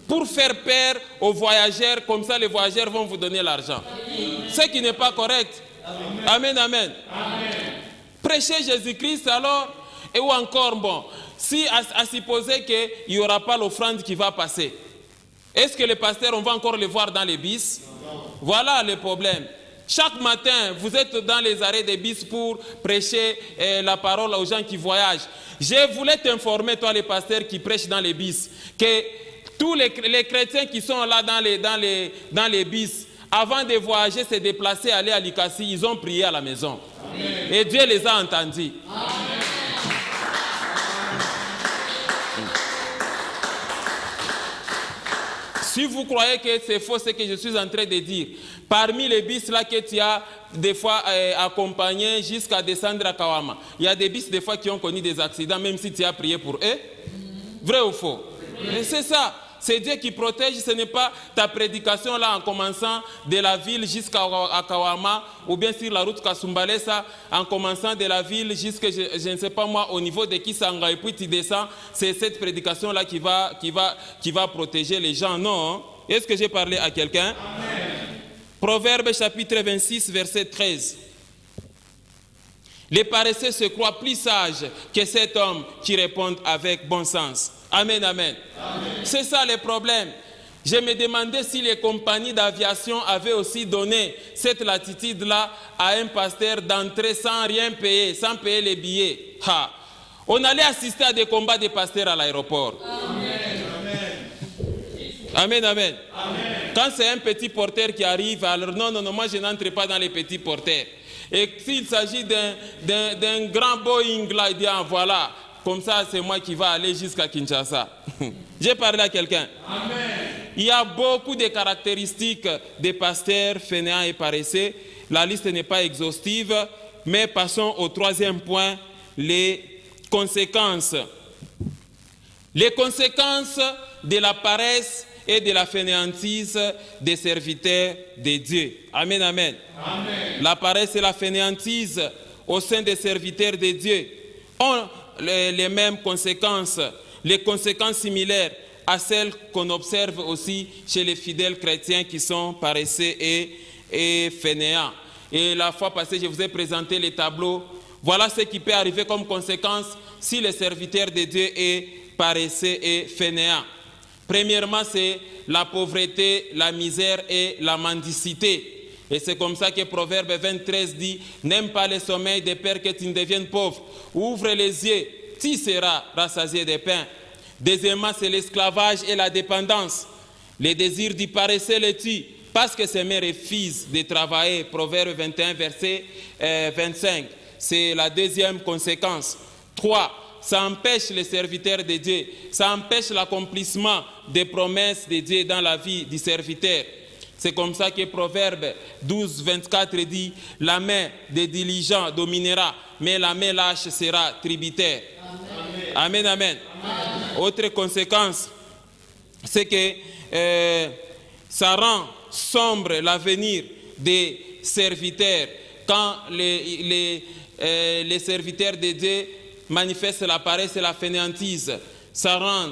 Pour faire peur aux voyageurs, comme ça les voyageurs vont vous donner l'argent. Ce qui n'est pas correct. Amen, amen. Amen. Prêchez Jésus-Christ alors, et ou encore, bon, si à supposer qu'il n'y aura pas l'offrande qui va passer, est-ce que les pasteurs, on va encore les voir dans les bus? Voilà le problème. Chaque matin, vous êtes dans les arrêts des bus pour prêcher la parole aux gens qui voyagent. Je voulais t'informer, toi les pasteurs qui prêchent dans les bus, que tous les chrétiens qui sont là dans les bus, avant de voyager, se déplacer, aller à Likasi, ils ont prié à la maison. Amen. Et Dieu les a entendus. Amen. Si vous croyez que c'est faux, ce que je suis en train de dire, parmi les bis là que tu as des fois accompagnés jusqu'à descendre à Kawama, il y a des bis des fois qui ont connu des accidents, même si tu as prié pour eux. Vrai ou faux? C'est ça. C'est Dieu qui protège, ce n'est pas ta prédication là en commençant de la ville jusqu'à Kawama ou bien sur la route Kasumbalesa, en commençant de la ville jusqu'à, je ne sais pas moi, au niveau de Kisanga et puis tu descends. C'est cette prédication là qui va protéger les gens. Non. Est-ce que j'ai parlé à quelqu'un? Proverbe chapitre 26, verset 13. Les paresseux se croient plus sages que cet homme qui répond avec bon sens. Amen, amen. C'est ça le problème. Je me demandais si les compagnies d'aviation avaient aussi donné cette latitude-là à un pasteur d'entrer sans rien payer, sans payer les billets. Ha. On allait assister à des combats de pasteurs à l'aéroport. Amen, amen. Quand c'est un petit porteur qui arrive, alors non, moi je n'entre pas dans les petits porteurs. Et s'il s'agit d'un grand Boeing, là, il dit, ah, voilà, comme ça c'est moi qui vais aller jusqu'à Kinshasa. J'ai parlé à quelqu'un. Il y a beaucoup de caractéristiques des pasteurs fainéants et paresseux. La liste n'est pas exhaustive, mais passons au troisième point, les conséquences. Les conséquences de la paresse et de la fainéantise des serviteurs de Dieu. Amen, amen. Amen. La paresse et la fainéantise au sein des serviteurs de Dieu ont les mêmes conséquences, les conséquences similaires à celles qu'on observe aussi chez les fidèles chrétiens qui sont paresseux et fainéants. Et la fois passée, je vous ai présenté les tableaux. Voilà ce qui peut arriver comme conséquence si le serviteur de Dieu est paresseux et fainéant. Premièrement, c'est la pauvreté, la misère et la mendicité. Et c'est comme ça que Proverbe 23 dit, n'aime pas le sommeil de peur que tu ne deviennes pauvre. Ouvre les yeux, tu seras rassasié de pain. Deuxièmement, c'est l'esclavage et la dépendance. Les désirs du paresseux le tuent, parce que ses mères refusent de travailler. Proverbe 21, verset 25. C'est la deuxième conséquence. 3. Ça empêche les serviteurs de Dieu. Ça empêche l'accomplissement des promesses de Dieu dans la vie du serviteur. C'est comme ça que Proverbe 12, 24 dit, la main des diligents dominera, mais la main lâche sera tributaire. Amen, amen. Amen. Amen. Autre conséquence, c'est que ça rend sombre l'avenir des serviteurs quand les serviteurs de Dieu manifestent la paresse et la fainéantise. Ça rend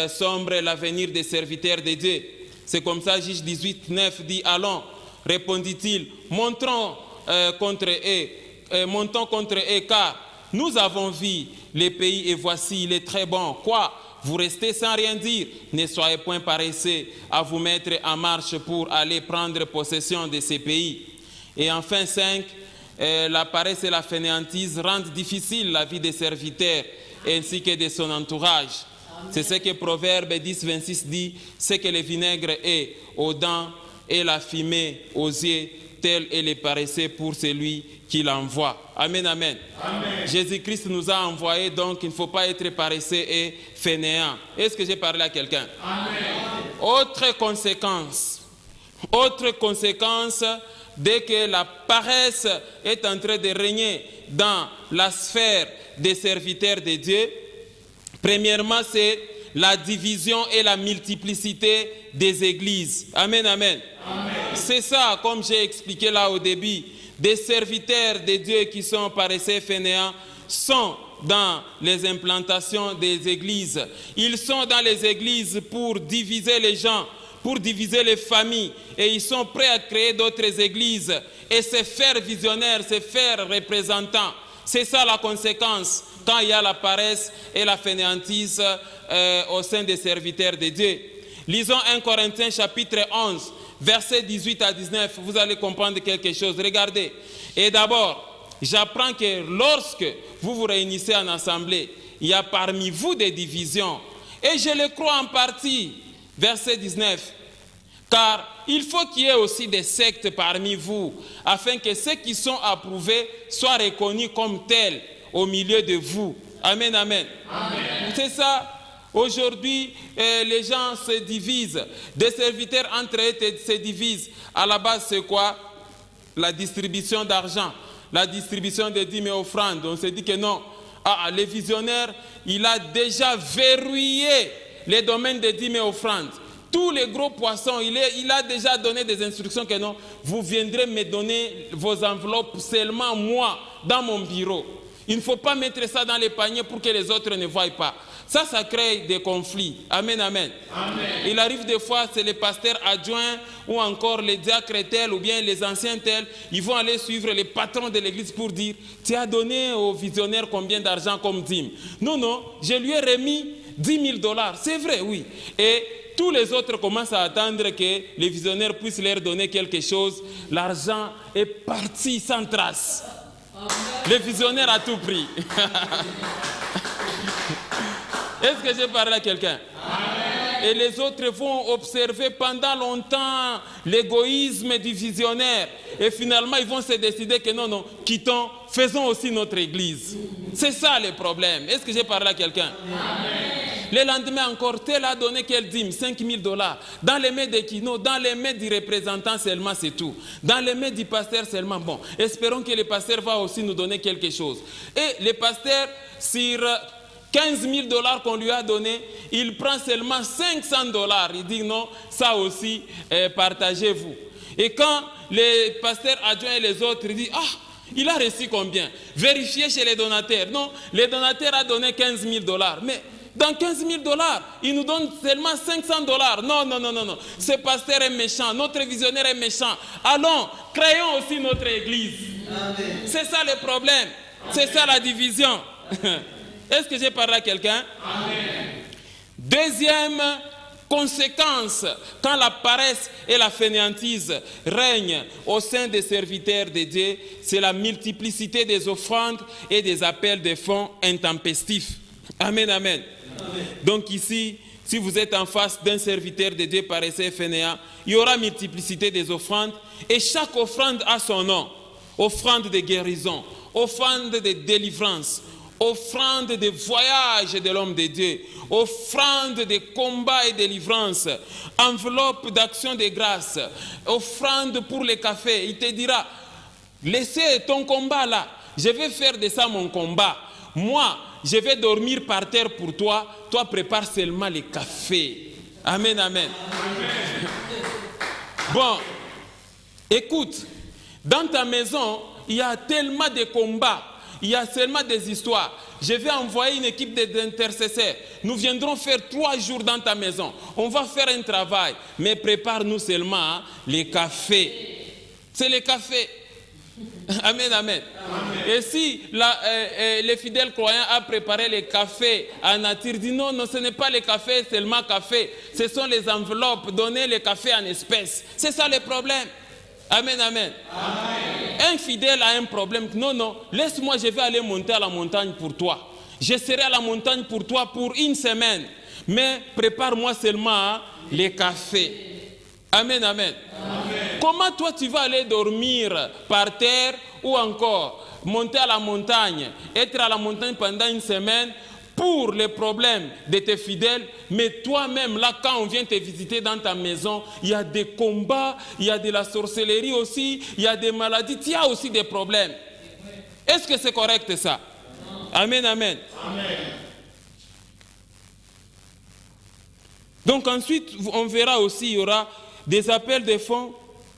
sombre l'avenir des serviteurs de Dieu. C'est comme ça, Juge 18, 9 dit, allons, répondit-il, montons contre eux, car nous avons vu les pays et voici, il est très bon. Quoi? Vous restez sans rien dire? Ne soyez point paresseux à vous mettre en marche pour aller prendre possession de ces pays. Et enfin, 5, la paresse et la fainéantise rendent difficile la vie des serviteurs ainsi que de son entourage. C'est ce que Proverbe 10, 26 dit, c'est que le vinaigre est aux dents et la fumée aux yeux, tel est le paresseux pour celui qui l'envoie. Amen, amen. Amen. Jésus-Christ nous a envoyés, donc il ne faut pas être paresseux et fainéant. Est-ce que j'ai parlé à quelqu'un? Autre conséquence, dès que la paresse est en train de régner dans la sphère des serviteurs de Dieu, premièrement, c'est la division et la multiplicité des églises. Amen, amen. Amen. C'est ça, comme j'ai expliqué là au début, des serviteurs de Dieu qui sont paresseux et fainéants sont dans les implantations des églises. Ils sont dans les églises pour diviser les gens, pour diviser les familles, et ils sont prêts à créer d'autres églises et se faire visionnaires, se faire représentants. C'est ça la conséquence quand il y a la paresse et la fainéantise au sein des serviteurs de Dieu. Lisons 1 Corinthiens chapitre 11, versets 18 à 19, vous allez comprendre quelque chose. Regardez. Et d'abord, j'apprends que lorsque vous vous réunissez en assemblée, il y a parmi vous des divisions. Et je le crois en partie. Verset 19. Car il faut qu'il y ait aussi des sectes parmi vous, afin que ceux qui sont approuvés soient reconnus comme tels au milieu de vous. Amen, amen. Amen. C'est ça. Aujourd'hui, les gens se divisent. Des serviteurs entre eux se divisent. À la base, c'est quoi? La distribution d'argent, la distribution des dîmes et offrandes. On se dit que non. Le visionnaire, il a déjà verrouillé les domaines des dîmes et offrandes. Tous les gros poissons, il a déjà donné des instructions que non, vous viendrez me donner vos enveloppes seulement moi, dans mon bureau. Il ne faut pas mettre ça dans les paniers pour que les autres ne voient pas. Ça crée des conflits. Amen, amen. Amen. Il arrive des fois, c'est les pasteurs adjoints ou encore les diacres tels ou bien les anciens tels, ils vont aller suivre les patrons de l'église pour dire, tu as donné au visionnaire combien d'argent comme dîme? Non, je lui ai remis $10,000. C'est vrai, oui. Et tous les autres commencent à attendre que les visionnaires puissent leur donner quelque chose. L'argent est parti sans trace. Les visionnaires à tout prix. Est-ce que j'ai parlé à quelqu'un? Et les autres vont observer pendant longtemps l'égoïsme du visionnaire. Et finalement, ils vont se décider que non, quittons, faisons aussi notre église. C'est ça le problème. Est-ce que j'ai parlé à quelqu'un? Le lendemain encore, tel a donné quel dîme? $5,000. Dans les mains de qui? Non, dans les mains du représentant seulement, c'est tout. Dans les mains du pasteur seulement. Bon, espérons que le pasteur va aussi nous donner quelque chose. Et le pasteur, sur $15,000 qu'on lui a donné, il prend seulement $500. Il dit non, ça aussi, partagez-vous. Et quand les pasteurs adjoints et les autres disent, il a reçu combien? Vérifiez chez les donateurs. Non, les donateurs a donné $15,000. Mais dans $15,000, il nous donne seulement $500. Non. Ce pasteur est méchant, notre visionnaire est méchant. Allons, créons aussi notre église. C'est ça le problème. C'est ça la division. Est-ce que j'ai parlé à quelqu'un? Deuxième conséquence, quand la paresse et la fainéantise règnent au sein des serviteurs de Dieu, c'est la multiplicité des offrandes et des appels de fonds intempestifs. Amen, amen. Donc ici, si vous êtes en face d'un serviteur de Dieu paresseux et fainéant, il y aura multiplicité des offrandes et chaque offrande a son nom. Offrande de guérison, offrande de délivrance, offrande de voyage de l'homme de Dieu, offrande de combat et de délivrance, enveloppe d'action de grâce, offrande pour le café. Il te dira, laissez ton combat là, je vais faire de ça mon combat. Moi, je vais dormir par terre pour toi, toi prépare seulement le café. Amen, amen. Bon, écoute, dans ta maison, il y a tellement de combats. Il y a seulement des histoires. Je vais envoyer une équipe d'intercesseurs. Nous viendrons faire 3 jours dans ta maison. On va faire un travail. Mais prépare-nous seulement les cafés. C'est les cafés. Amen, amen. Et si les fidèles croyants ont préparé les cafés en nature, dit non, ce n'est pas les cafés, seulement café. Ce sont les enveloppes, donner les cafés en espèces. C'est ça le problème. Amen, amen. Un fidèle a un problème. Non, laisse-moi, je vais aller monter à la montagne pour toi. Je serai à la montagne pour toi pour 1 semaine. Mais prépare-moi seulement les cafés. Amen, amen. Comment toi tu vas aller dormir par terre ou encore monter à la montagne, être à la montagne pendant 1 semaine pour les problèmes de tes fidèles, mais toi-même, là, quand on vient te visiter dans ta maison, il y a des combats, il y a de la sorcellerie aussi, il y a des maladies, il y a aussi des problèmes. Est-ce que c'est correct ça? Amen, amen. Donc ensuite, on verra aussi, il y aura des appels de fonds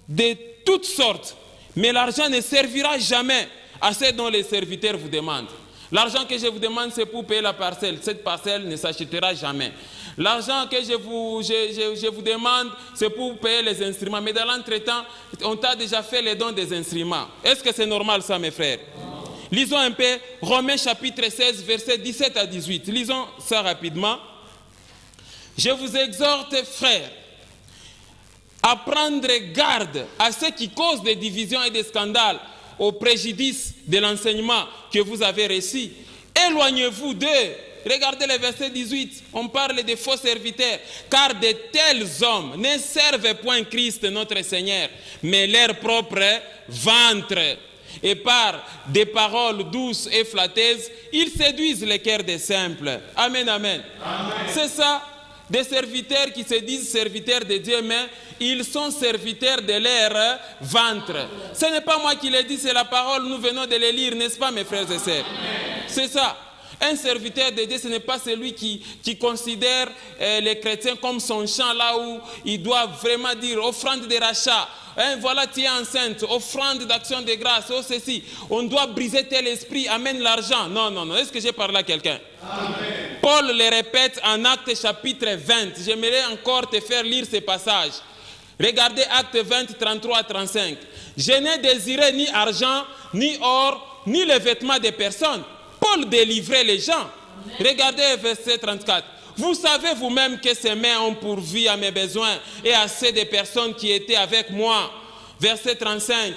de toutes sortes, mais l'argent ne servira jamais à ce dont les serviteurs vous demandent. L'argent que je vous demande, c'est pour payer la parcelle. Cette parcelle ne s'achètera jamais. L'argent que je vous demande, c'est pour payer les instruments. Mais dans l'entretemps, on t'a déjà fait les dons des instruments. Est-ce que c'est normal ça, mes frères? Lisons un peu Romains chapitre 16, versets 17 à 18. Lisons ça rapidement. Je vous exhorte, frères, à prendre garde à ceux qui causent des divisions et des scandales au préjudice de l'enseignement que vous avez reçu. Éloignez-vous d'eux. Regardez le verset 18. On parle des faux serviteurs. Car de tels hommes ne servent point Christ notre Seigneur, mais leur propre ventre. et par des paroles douces et flatteuses, ils séduisent les cœurs des simples. Amen, amen. Amen. C'est ça, des serviteurs qui se disent serviteurs de Dieu, mais ils sont serviteurs de leur ventre. Ce n'est pas moi qui le dis, c'est la parole, nous venons de le lire, n'est-ce pas mes frères et sœurs? C'est ça. Un serviteur de Dieu, ce n'est pas celui qui considère les chrétiens comme son champ, là où il doit vraiment dire offrande de rachat. Hein, voilà, tu es enceinte, offrande d'action de grâce, oh ceci. On doit briser tel esprit, amène l'argent. Non, non, non. Est-ce que j'ai parlé à quelqu'un? Amen. Paul le répète en Actes chapitre 20. J'aimerais encore te faire lire ces passages. Regardez Actes 20, 33 à 35. Je n'ai désiré ni argent, ni or, ni les vêtements des personnes. Paul délivrait les gens. Amen. Regardez verset 34. Vous savez vous-même que ces mains ont pourvu à mes besoins et à ceux des personnes qui étaient avec moi. Verset 35.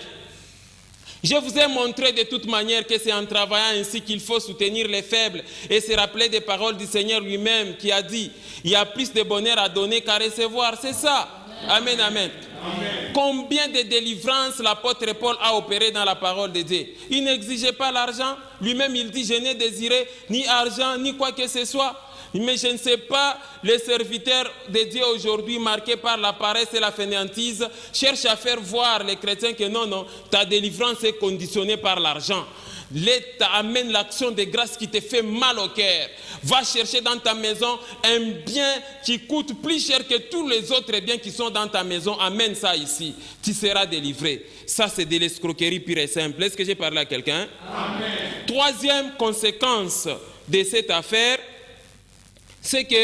Je vous ai montré de toute manière que c'est en travaillant ainsi qu'il faut soutenir les faibles et se rappeler des paroles du Seigneur lui-même qui a dit « Il y a plus de bonheur à donner qu'à recevoir ». C'est ça. Amen, amen. Amen. Combien de délivrances l'apôtre Paul a opéré dans la parole de Dieu? Il n'exigeait pas l'argent. Lui-même, il dit « Je n'ai désiré ni argent, ni quoi que ce soit ». Mais je ne sais pas, les serviteurs de Dieu aujourd'hui, marqués par la paresse et la fainéantise, cherchent à faire voir les chrétiens que non, non, ta délivrance est conditionnée par l'argent. L'État amène l'action de grâce qui te fait mal au cœur. Va chercher dans ta maison un bien qui coûte plus cher que tous les autres biens qui sont dans ta maison. Amène ça ici. Tu seras délivré. Ça, c'est de l'escroquerie pure et simple. Est-ce que j'ai parlé à quelqu'un? Amen. Troisième conséquence de cette affaire, c'est que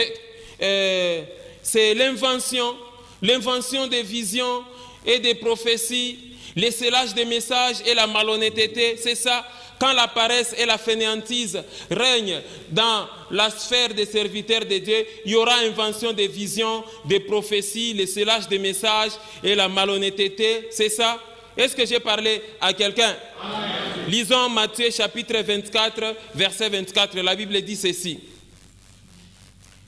c'est l'invention des visions et des prophéties, les scelages des messages et la malhonnêteté, c'est ça. Quand la paresse et la fainéantise règnent dans la sphère des serviteurs de Dieu, il y aura invention des visions, des prophéties, les scelages des messages et la malhonnêteté, c'est ça. Est-ce que j'ai parlé à quelqu'un? Amen. Lisons Matthieu chapitre 24, verset 24, la Bible dit ceci.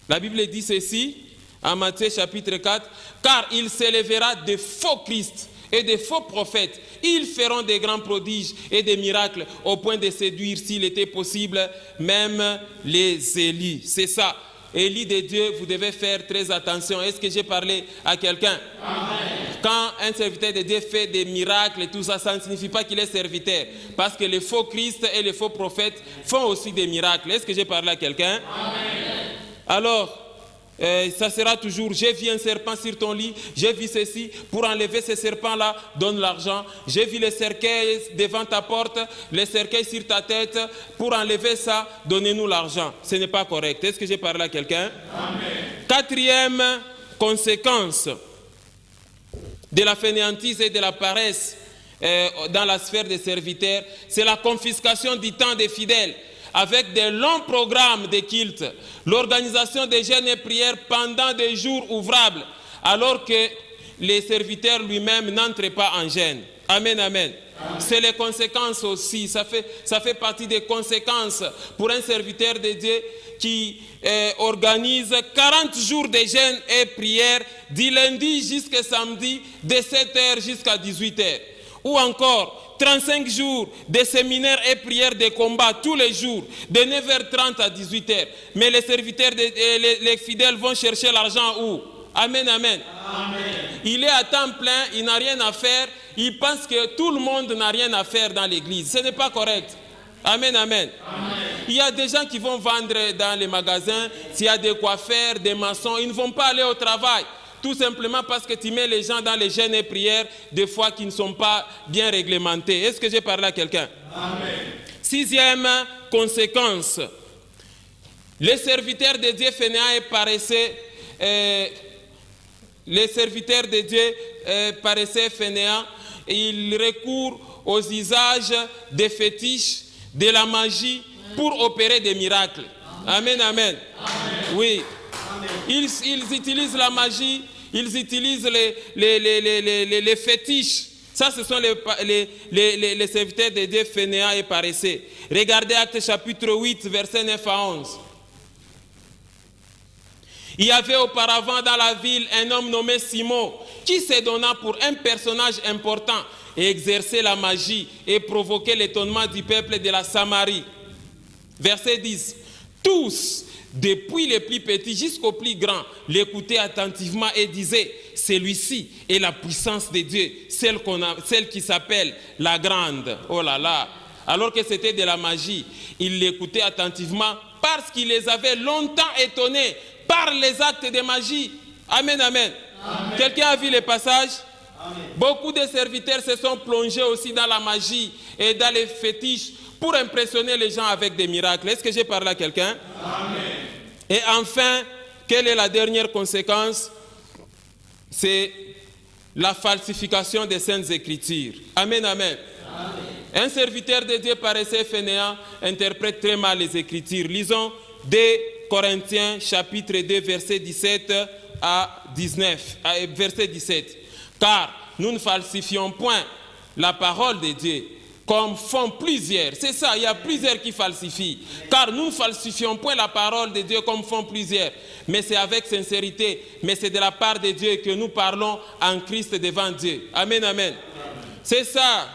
La Bible dit ceci, en Matthieu chapitre 4, « Car il s'élèvera de faux Christ et de faux prophètes. Ils feront des grands prodiges et des miracles au point de séduire, s'il était possible, même les élus. » C'est ça. Élie de Dieu, vous devez faire très attention. Est-ce que j'ai parlé à quelqu'un? Amen. Quand un serviteur de Dieu fait des miracles et tout ça, ça ne signifie pas qu'il est serviteur. Parce que les faux Christ et les faux prophètes font aussi des miracles. Est-ce que j'ai parlé à quelqu'un? Amen. Alors, ça sera toujours, j'ai vu un serpent sur ton lit, j'ai vu ceci, pour enlever ce serpent-là, donne l'argent. J'ai vu le cercueil devant ta porte, le cercueil sur ta tête, pour enlever ça, donnez-nous l'argent. Ce n'est pas correct. Est-ce que j'ai parlé à quelqu'un? Amen. Quatrième conséquence de la fainéantise et de la paresse dans la sphère des serviteurs, c'est la confiscation du temps des fidèles, avec des longs programmes de culte, l'organisation des jeûnes et prières pendant des jours ouvrables, alors que les serviteurs lui-même n'entrent pas en jeûne. Amen, amen. C'est les conséquences aussi, ça fait partie des conséquences pour un serviteur de Dieu qui organise 40 jours de jeûne et prières, du lundi jusqu'à samedi, de 7h jusqu'à 18h. Ou encore 35 jours de séminaires et prières de combat tous les jours, de 9h30 à 18h. Mais les serviteurs, les fidèles vont chercher l'argent où? Amen, amen. Amen. Il est à temps plein, il n'a rien à faire. Il pense que tout le monde n'a rien à faire dans l'église. Ce n'est pas correct. Amen, amen. Amen. Il y a des gens qui vont vendre dans les magasins. S'il y a des coiffeurs, des maçons, ils ne vont pas aller au travail. Tout simplement parce que tu mets les gens dans les jeûnes et prières, des fois qui ne sont pas bien réglementés. Est-ce que j'ai parlé à quelqu'un? Amen. Sixième conséquence. Les serviteurs de Dieu fainéants et paresseux, les serviteurs de Dieu paresseux fainéants, ils recourent aux usages des fétiches, de la magie pour opérer des miracles. Amen, amen. Amen. Oui. Ils utilisent la magie, ils utilisent les fétiches. Ça, ce sont les serviteurs de Dieu fainéants et paresseux. Regardez Actes chapitre 8, versets 9 à 11. Il y avait auparavant dans la ville un homme nommé Simon qui se donna pour un personnage important et exerçait la magie et provoquait l'étonnement du peuple de la Samarie. Verset 10. Tous, depuis les plus petits jusqu'aux plus grands, l'écoutaient attentivement et disaient, celui-ci est la puissance de Dieu, celle qui s'appelle la grande. Oh là là. Alors que c'était de la magie, ils l'écoutaient attentivement parce qu'il les avait longtemps étonnés par les actes de magie. Amen, amen. Amen. Quelqu'un a vu les passages? Amen. Beaucoup de serviteurs se sont plongés aussi dans la magie et dans les fétiches pour impressionner les gens avec des miracles. Est-ce que j'ai parlé à quelqu'un? Amen. Et enfin, quelle est la dernière conséquence? C'est la falsification des Saintes Écritures. Amen, amen. Amen. Un serviteur de Dieu paraissait fainéant, interprète très mal les Écritures. Lisons 2 Corinthiens chapitre 2 verset 17 à 19, verset 17. Car nous ne falsifions point la parole de Dieu, comme font plusieurs. C'est ça, il y a plusieurs qui falsifient. Car nous ne falsifions point la parole de Dieu comme font plusieurs. Mais c'est avec sincérité, mais c'est de la part de Dieu que nous parlons en Christ devant Dieu. Amen, amen. C'est ça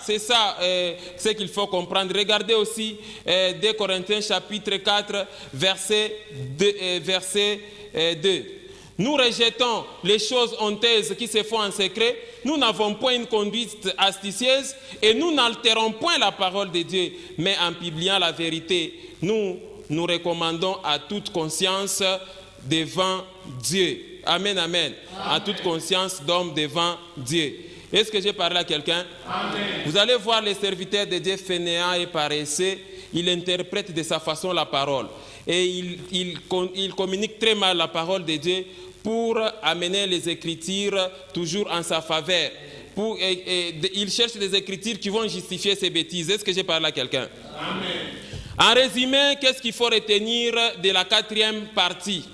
ce qu'il faut comprendre. Regardez aussi 2 Corinthiens chapitre 4, verset 2. Nous rejetons les choses honteuses qui se font en secret. Nous n'avons point une conduite astucieuse et nous n'altérons point la parole de Dieu. Mais en publiant la vérité, nous nous recommandons à toute conscience devant Dieu. Amen, amen. À toute conscience d'homme devant Dieu. Est-ce que j'ai parlé à quelqu'un? Vous allez voir les serviteurs de Dieu fainéants et paresseux, il interprète de sa façon la parole. Et il communique très mal la parole de Dieu pour amener les Écritures toujours en sa faveur. Il cherche des Écritures qui vont justifier ses bêtises. Est-ce que j'ai parlé à quelqu'un? En résumé, qu'est-ce qu'il faut retenir de la 4e partie?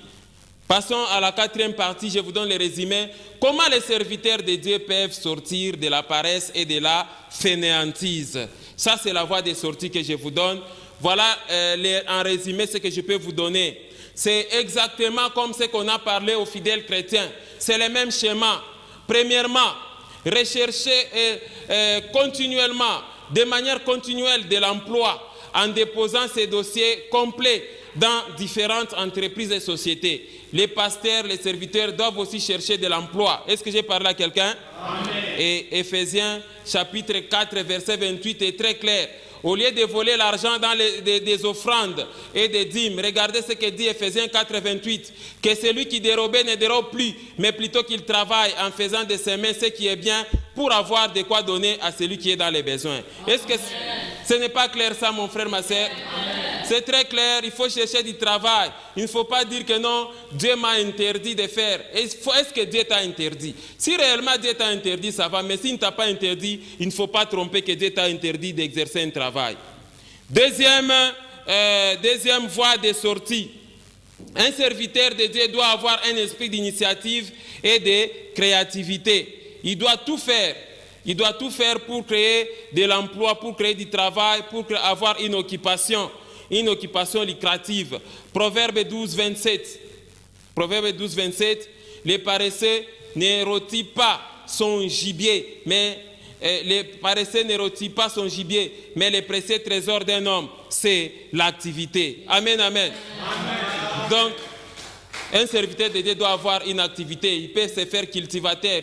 Passons à la 4e partie, je vous donne le résumé. Comment les serviteurs de Dieu peuvent sortir de la paresse et de la fainéantise? Ça, c'est la voie de sortie que je vous donne. Voilà en résumé ce que je peux vous donner. C'est exactement comme ce qu'on a parlé aux fidèles chrétiens. C'est le même schéma. Premièrement, rechercher continuellement, de manière continuelle de l'emploi en déposant ces dossiers complets dans différentes entreprises et sociétés. Les pasteurs, les serviteurs doivent aussi chercher de l'emploi. Est-ce que j'ai parlé à quelqu'un? Et Éphésiens chapitre 4 verset 28 est très clair. Au lieu de voler l'argent dans des offrandes et des dîmes, regardez ce que dit Éphésiens 4 28. Que celui qui dérobait ne dérobe plus, mais plutôt qu'il travaille en faisant de ses mains ce qui est bien pour avoir de quoi donner à celui qui est dans les besoins. Est-ce que ce n'est pas clair ça, mon frère, ma sœur? C'est très clair, il faut chercher du travail. Il ne faut pas dire que non, Dieu m'a interdit de faire. Est-ce que Dieu t'a interdit? Si réellement Dieu t'a interdit, ça va. Mais s'il ne t'a pas interdit, il ne faut pas tromper que Dieu t'a interdit d'exercer un travail. Deuxième voie de sortie. Un serviteur de Dieu doit avoir un esprit d'initiative et de créativité. Il doit tout faire. Il doit tout faire pour créer de l'emploi, pour créer du travail, pour avoir une occupation lucrative. Proverbe 12, 27. Proverbe 12, 27. Les paresseux ne rôtissent pas son gibier, mais les paresseux ne rôtissent pas son gibier, mais les précieux trésors d'un homme, c'est l'activité. Amen, amen. Amen. Donc, un serviteur de Dieu doit avoir une activité. Il peut se faire cultivateur.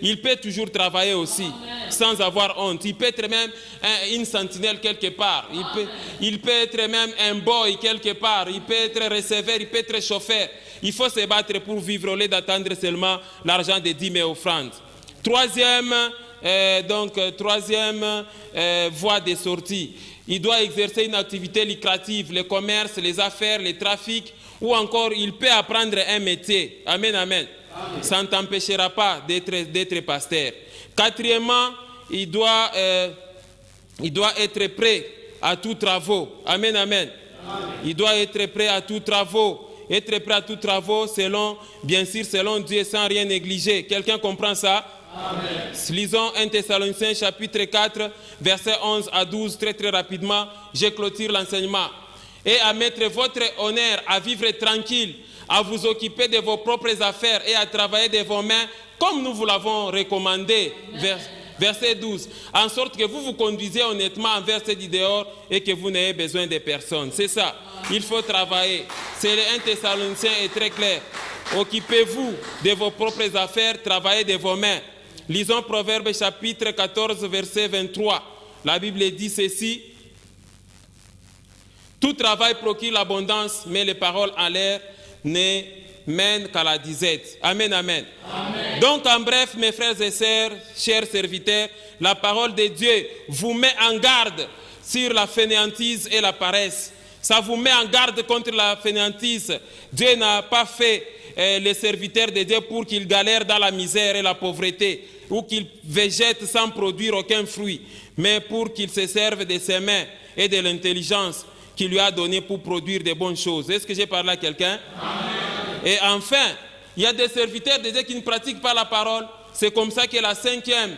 Il peut toujours travailler aussi, sans avoir honte. Il peut être même une sentinelle quelque part. Il peut être même un boy quelque part. Il peut être receveur, il peut être chauffeur. Il faut se battre pour vivre au lieu d'attendre seulement l'argent des dîmes et offrandes. Troisième voie de sortie. Il doit exercer une activité lucrative, le commerce, les affaires, les trafics, ou encore il peut apprendre un métier. Amen, amen. Amen. Ça ne t'empêchera pas d'être pasteur. Quatrièmement, il doit être prêt à tous travaux. Amen, amen. Amen. Il doit être prêt à tous travaux. Être prêt à tous travaux bien sûr, selon Dieu, sans rien négliger. Quelqu'un comprend ça? Amen. Lisons 1 Thessaloniciens chapitre 4, versets 11 à 12, très très rapidement. Je clôture l'enseignement. Et à mettre votre honneur à vivre tranquille, à vous occuper de vos propres affaires et à travailler de vos mains, comme nous vous l'avons recommandé. Verset 12. En sorte que vous vous conduisez honnêtement envers ceux du dehors et que vous n'ayez besoin de personne. C'est ça. Il faut travailler. C'est le 1 Thessaloniciens est très clair. Occupez-vous de vos propres affaires, travaillez de vos mains. Lisons Proverbes chapitre 14, verset 23. La Bible dit ceci. Tout travail procure l'abondance, mais les paroles en l'air ne mènent qu'à la disette. Amen, amen, amen. Donc, en bref, mes frères et sœurs, chers serviteurs, la parole de Dieu vous met en garde sur la fainéantise et la paresse. Ça vous met en garde contre la fainéantise. Dieu n'a pas fait les serviteurs de Dieu pour qu'ils galèrent dans la misère et la pauvreté, ou qu'ils végètent sans produire aucun fruit, mais pour qu'ils se servent de ses mains et de l'intelligence qu'il lui a donnée pour produire de bonnes choses. Est-ce que j'ai parlé à quelqu'un? Et enfin, il y a des serviteurs de Dieu qui ne pratiquent pas la parole. C'est comme ça que la 5e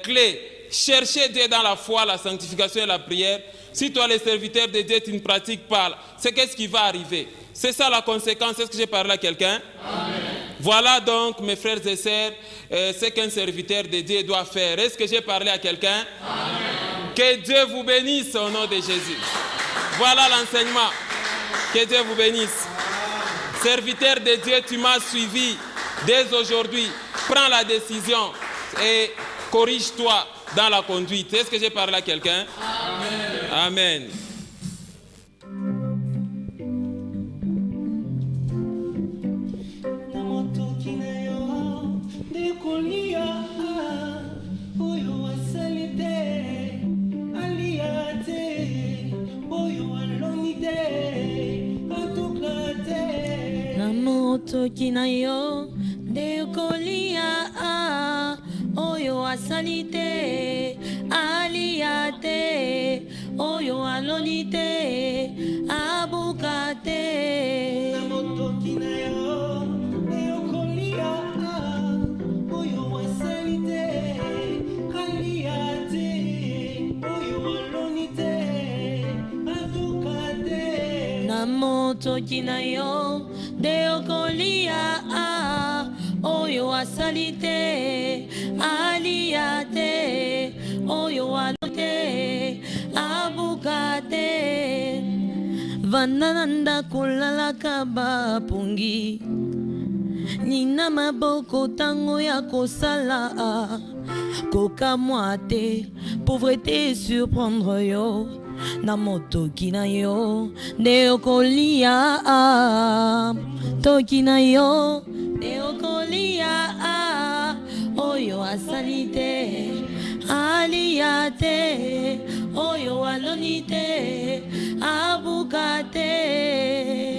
clé, chercher Dieu dans la foi, la sanctification et la prière. Si toi, les serviteurs de Dieu, tu ne pratiques pas, c'est qu'est-ce qui va arriver? C'est ça la conséquence. Est-ce que j'ai parlé à quelqu'un? Voilà donc, mes frères et sœurs, ce qu'un serviteur de Dieu doit faire. Est-ce que j'ai parlé à quelqu'un? Que Dieu vous bénisse au nom de Jésus. Voilà l'enseignement. Que Dieu vous bénisse. Serviteur de Dieu, tu m'as suivi dès aujourd'hui. Prends la décision et corrige-toi dans la conduite. Est-ce que j'ai parlé à quelqu'un? Amen. Amen. Tokinayo de kolia oyo asalite aliate oyo alonite abukate Tokinayo de kolia oyo asalite aliate oyo alonite abukate Namo Tokinayo de okolia oyo asalite aliate oyo alote abukate vanananda kulala kaba pungi nina maboko tango ya kosala kokamwate pauvreté surprendre yo na motoki na yo nde okolia toki na yo nde okolia oyo asali te alia te oyo aloni te abuka te